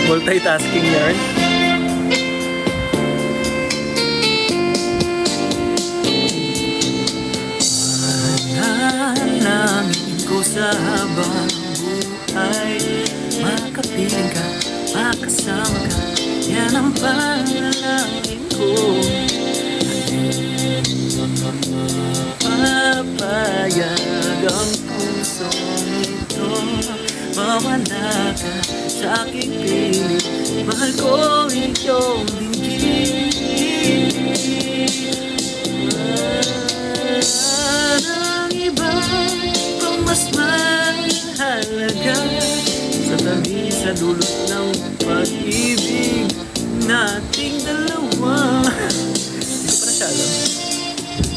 Multitasking yarn. Manalangin ko sa habang buhay, makapiling ka, makasama ka, yan ang panalangin ko. Papayag ang pusong ito, mawala ka sa aking piling, mahal ko iyong dinggin. Walang iba kung mas mahalaga sa tabi, sa dulot ng pag-ibig nating dalawa. Hindi ko pa na siya alam.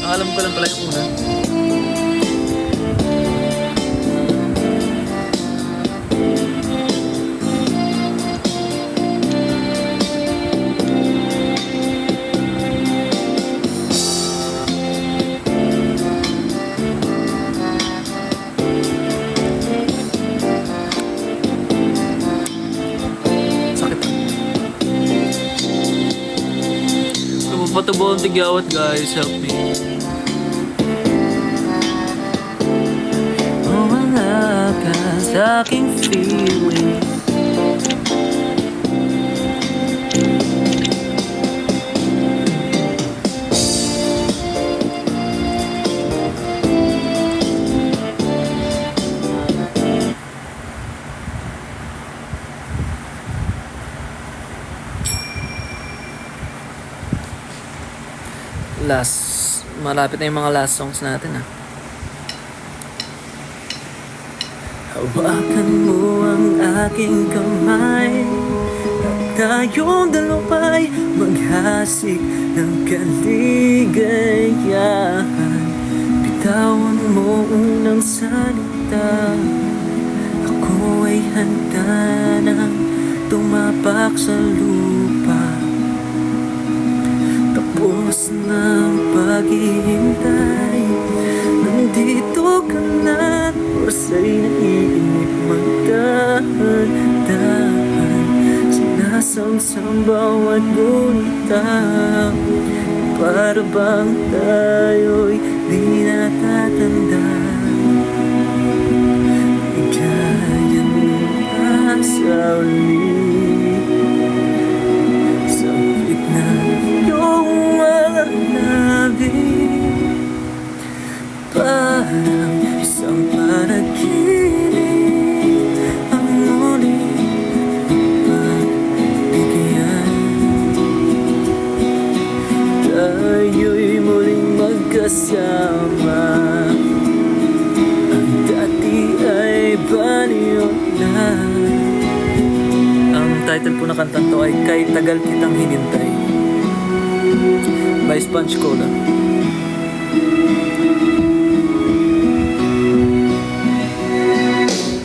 Alam ko lang pala yung una. Patubo ang tigyawat, guys, help me. Mawala ka sa aking feeling, malapit na yung mga last songs natin ah. Hawakan mo ang aking kamay at tayong dalawa'y maghasik ng kaligayahan. Bitawan mo unang salita, ako ay handa nang tumapak sa lupa. Tapos na ang paghihintay, nandito ka na, orsa'y naiinip magdahan-dahan. Sinasamsam bawat gunita, para bang tayo'y di natatanda. Ligayan mo na sa uli, sa gitna ng iyong mga labi. Parang isang panaginip ang muling pagbigyan. Tayo'y muling magkasama, ang dati ay baliwala. Ang title po na kantang to ay Kay Tagal Kitang Hinintay by Sponge Cola.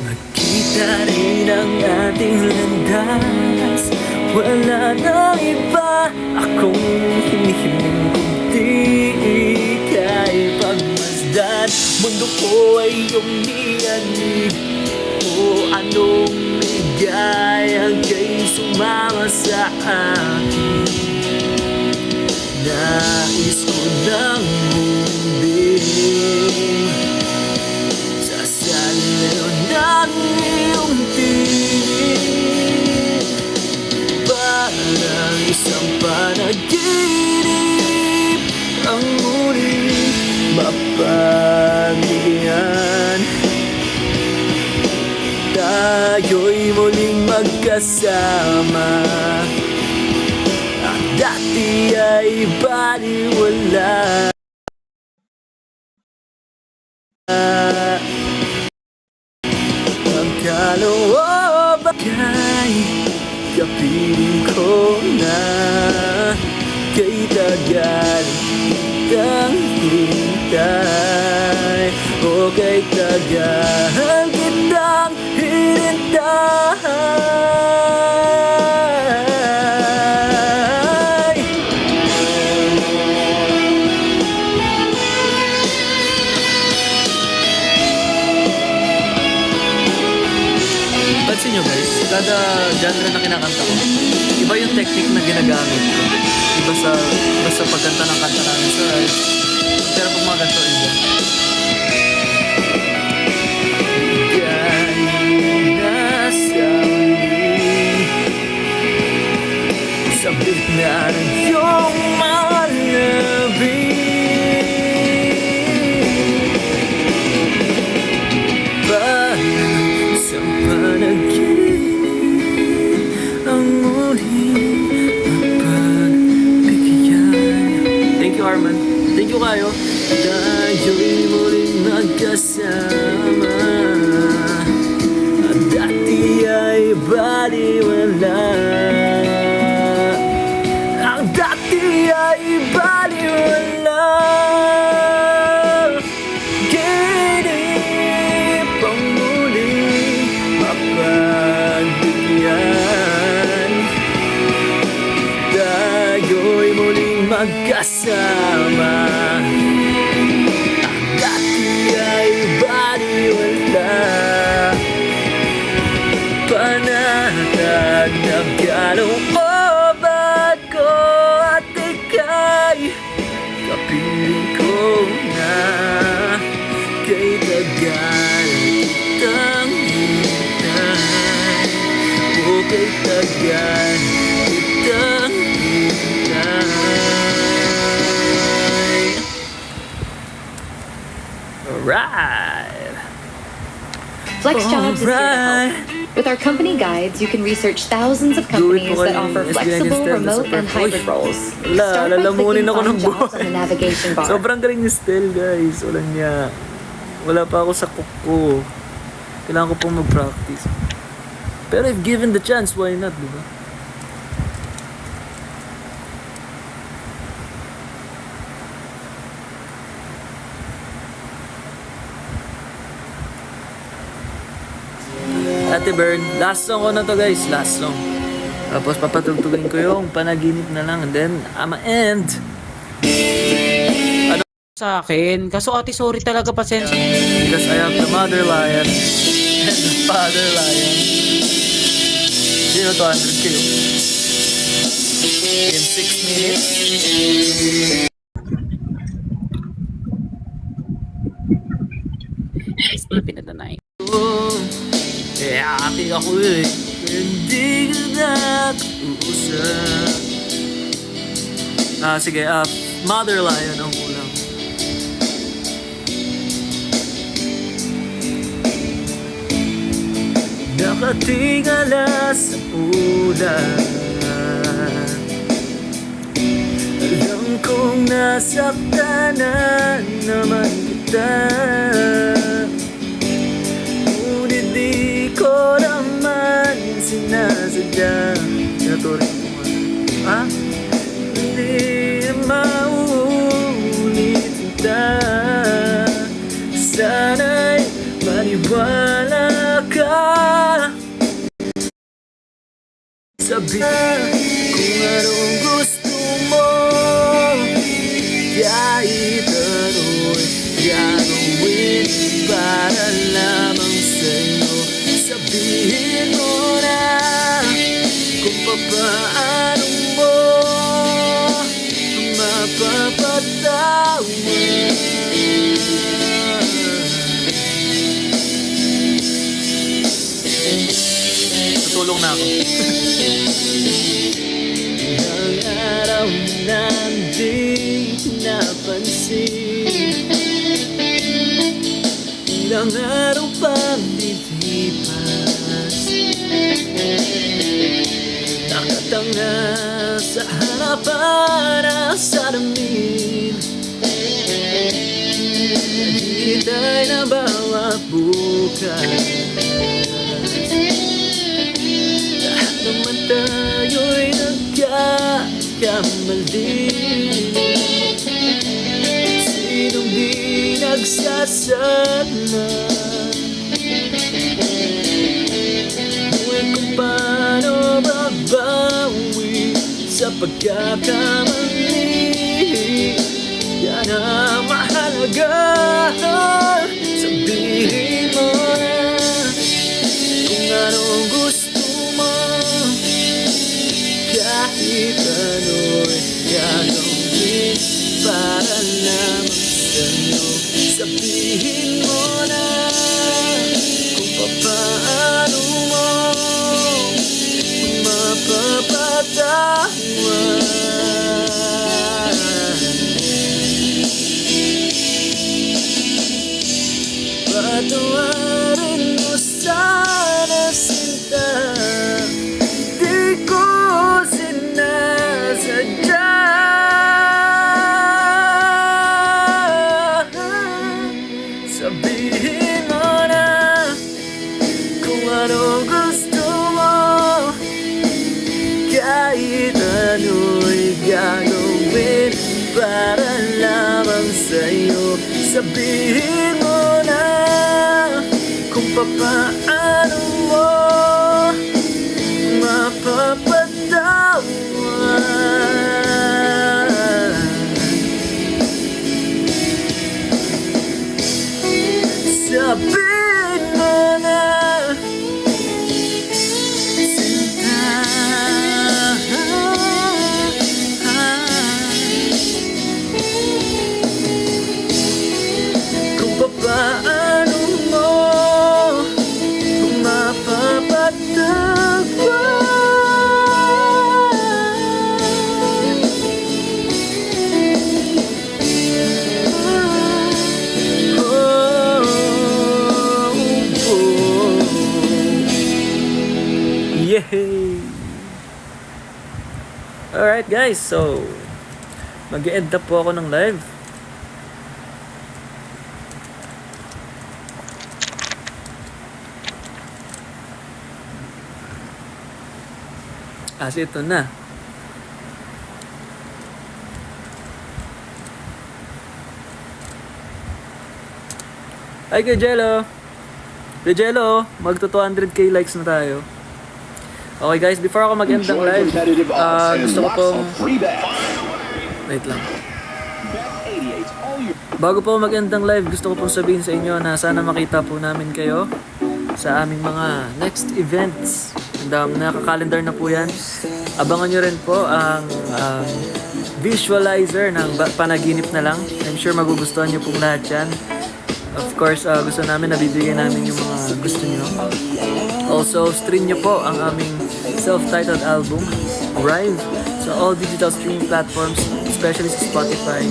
Magkita rin ang ating landas, wala nang iba akong hinihiling kundi ika'y pagmasdan. Mundo ko ay iyong niyanig, o anong ligayang kay sumama sa akin. Nais ko nang mumbing sa salayo ng iyong tinig, parang isang panaginip ang muling mapagigyan. Tayo'y muling magkasama, ang dati ay baliwala. Magkaloob ay kapiling ko na, kay tagal kitang hintay, o kay tagal kitang hinintay. Pansin nyo guys, kada genre na kinakanta ko, iba yung technique na ginagamit ko. Iba sa pagkanta ng kanta namin sa live. Pero pag mga ganito, iba. Sa gitna ng iyong mga labi, parang isang panaginip ang muling mapagbigyan. Thank you, Harman. Thank you kayo. Tayo'y muling magkasama, ang dati ay baliwala. Ginip ang muling mapagbigyan. Tayo'y muling magkasama, ang dati ay baliwala. Panatag na kaloob ako at ika'y kapiling ko na, kay tagal kitang hintay, o kay tagal kitang hintay. Alright. Flex Jobs is here to help. With our company guides, you can research thousands of companies that offer flexible, remote, and hybrid roles. Start by clicking Find Jobs on the navigation bar. Sobrang galing ni Stel, guys. Wala pa ako sa cook ko. Kailangan ko pong mag-practice. Pero if given the chance, why not, diba? Ate Bern. Last song ko na to guys, last song. Tapos papatugtugin ko yung panaginip na lang and then I'ma end. Sa akin. Kaso ate, sorry talaga, pasensya. Because I have the mother lion and the father lion. Sino to? 100k in 6 minutes. Sleeping at the night. Eh, ate ako eh. Hindi ka na uusap. Sige, mother lion ang kulang. Nakatingala sa ulan. Alam kong nasaktan na naman kita. Ngunit di ko naman sinasadya. Naturin ko nga. Hindi mauulit kita. Sana'y maniwala ka. Sabi kung anong gusto mo, kahit ano'y gagawin para lamang sa'yo. Sabihin mo na kung papaano mo mapapatawa. Tutulong na ako. Ilang araw na di napansin, ilang araw pang lilipas, nakatanga sa harapan sa damin. Naghihintay na bawat bukas. Lahat naman tayo'y nagkakamali. Sinong di nagsasala? Buhay kung paano babawi sa pagkakamali. Yan ang mahalaga. Sabihin mo na kung anong gusto mo, kahit ano'y gagawin para lamang sa'yo. Sabihin mo na kung papaano mo mapapatawa. Patawarin mo sana sinta, di ko sinasadya. Sabihin mo na kung anong gusto mo, kahit ano'y gagawin para lamang sa'yo. Sabihin mo na kung papaano mo mapapatawa. Sabihin mo na sinta, kung papaano mo mapapatawa. Yay! Alright guys, so mag-e-end na po ako ng live. Kasi ito na. Hi, Jello. Regelo, magto 200k likes na tayo. Okay guys, before ako mag-end ng live, gusto ko pong... Wait lang. Bago po mag-end ng live, gusto ko pong sabihin sa inyo na sana makita po namin kayo sa aming mga next events. And naka-calendar na po yan. Abangan nyo rin po ang visualizer ng panaginip na lang. I'm sure magugustuhan nyo pong lahat yan. Of course, gusto namin na bibigyan namin yung mga gusto nyo. Also, stream nyo po ang aming self-titled album, Rive, sa all digital streaming platforms, especially sa Spotify.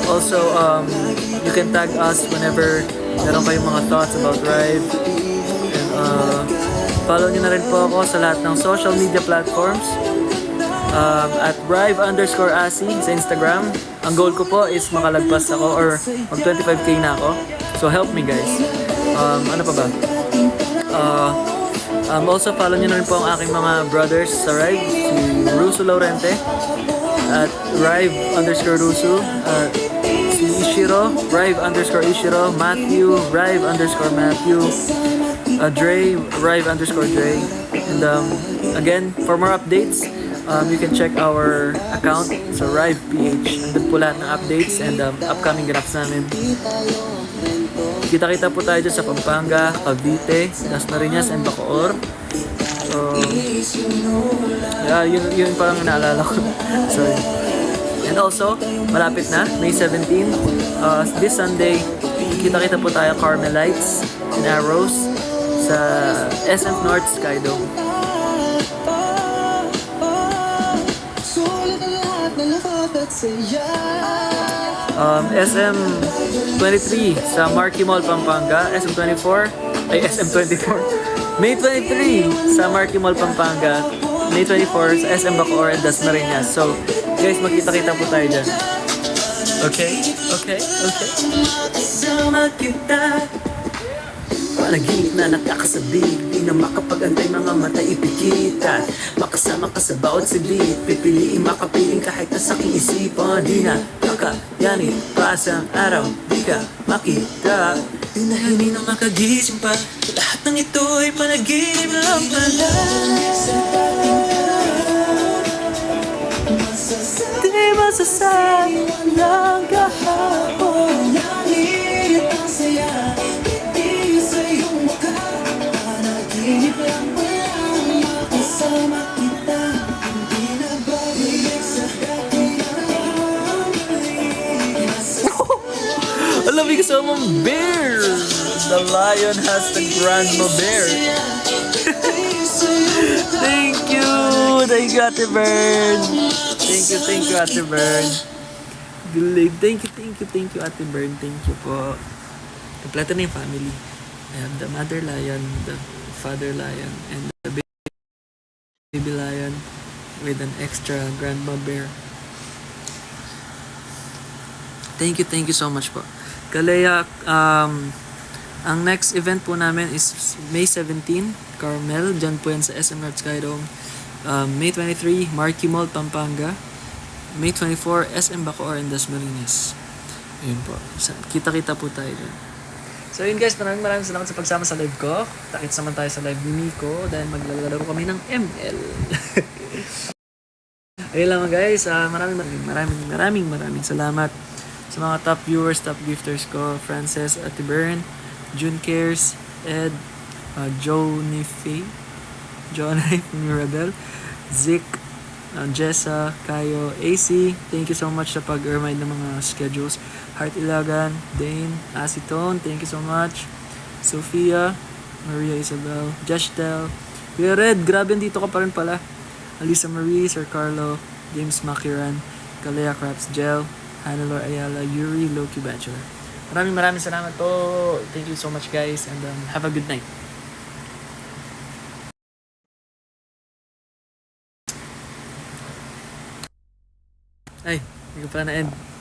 Also, you can tag us whenever meron kayong mga thoughts about Rive. And follow nyo na rin po ako sa lahat ng social media platforms. At Rive_Asi sa Instagram. Ang goal ko po is makalagpas ako or mag 25k na ako. So help me guys. Ano pa ba? Also follow nyo na rin po ang aking mga brothers sa Rive. Si Russo Laurente at Rive_Russo. Si Ishiro, Rive_Ishiro. Matthew, Rive_Matthew. Dre, Rive_Dre. And again, for more updates, you can check our account sa RivePH. Andun po lahat ng updates and upcoming graphs namin. Kita-kita po tayo dyan sa Pampanga, Cavite, Dasmariñas, and Bacoor. So, yeah, yun parang naalala ko. Sorry. And also, malapit na, May 17, this Sunday, kita-kita po tayo Carmelites and Arrows sa SM North Skydome. SM23 sa Marquee Mall, Pampanga. SM24 ay SM24 May 23 sa Marquee Mall, Pampanga. May 24 sa SM Bacoor and Dasmariñas. So guys, magkita-kita po tayo dyan. Okay? Sama kita, panaginip na nakakasabik, di na makapag-antay, mga mata ipikitan. Makasama ka sa bawat silid, pipiliin makapiling kahit nasa aking isipan. Di na kakayanin, pasang araw, di ka makita. Hindi na makagising pa, lahat ng ito ay panaginip lang pala. Di masasabi walang kahapon. Langit ang saya, alam mo kasama mong bear. The lion has the grandma bear. Thank you, Ate Bern. Thank you, Ate Bern. Thank you, Ate Bern. Thank you po. Kompleto na yung family. I have the mother lion, the father lion, and the baby lion with an extra grandma bear. Thank you so much po. Kalaya, ang next event po namin is May 17, Carmel. Diyan po yan sa SM North Skydome. May 23, Marquee Mall, Pampanga. May 24, SM Bacoor and Dasmariñas. Ayun po. Kita-kita po tayo dyan. So yun guys, maraming salamat sa pagsama sa live ko. Takits naman tayo sa live ni Miko dahil maglalaro kami ng ML. Ayun lang guys, maraming salamat sa mga top viewers, top gifters ko, Frances, Ate Bern, June Cares, Ed, Johnny Faye, Johnny Mirabel, Zik, Jessa, Kayo, AC, thank you so much sa pag-remind ng mga schedules. Heart Ilagan, Dane, Acetone, thank you so much. Sophia, Maria Isabel, Jeshtel, Kuya Red, grabe dito ka pa rin pala. Alisa Marie, Sir Carlo, James Makiran, Kalea Craps Gel, Hannelore Ayala, Yuri, Loki Bachelor. Maraming salamat po. Thank you so much guys and have a good night. Ay, hindi ko pala na-end.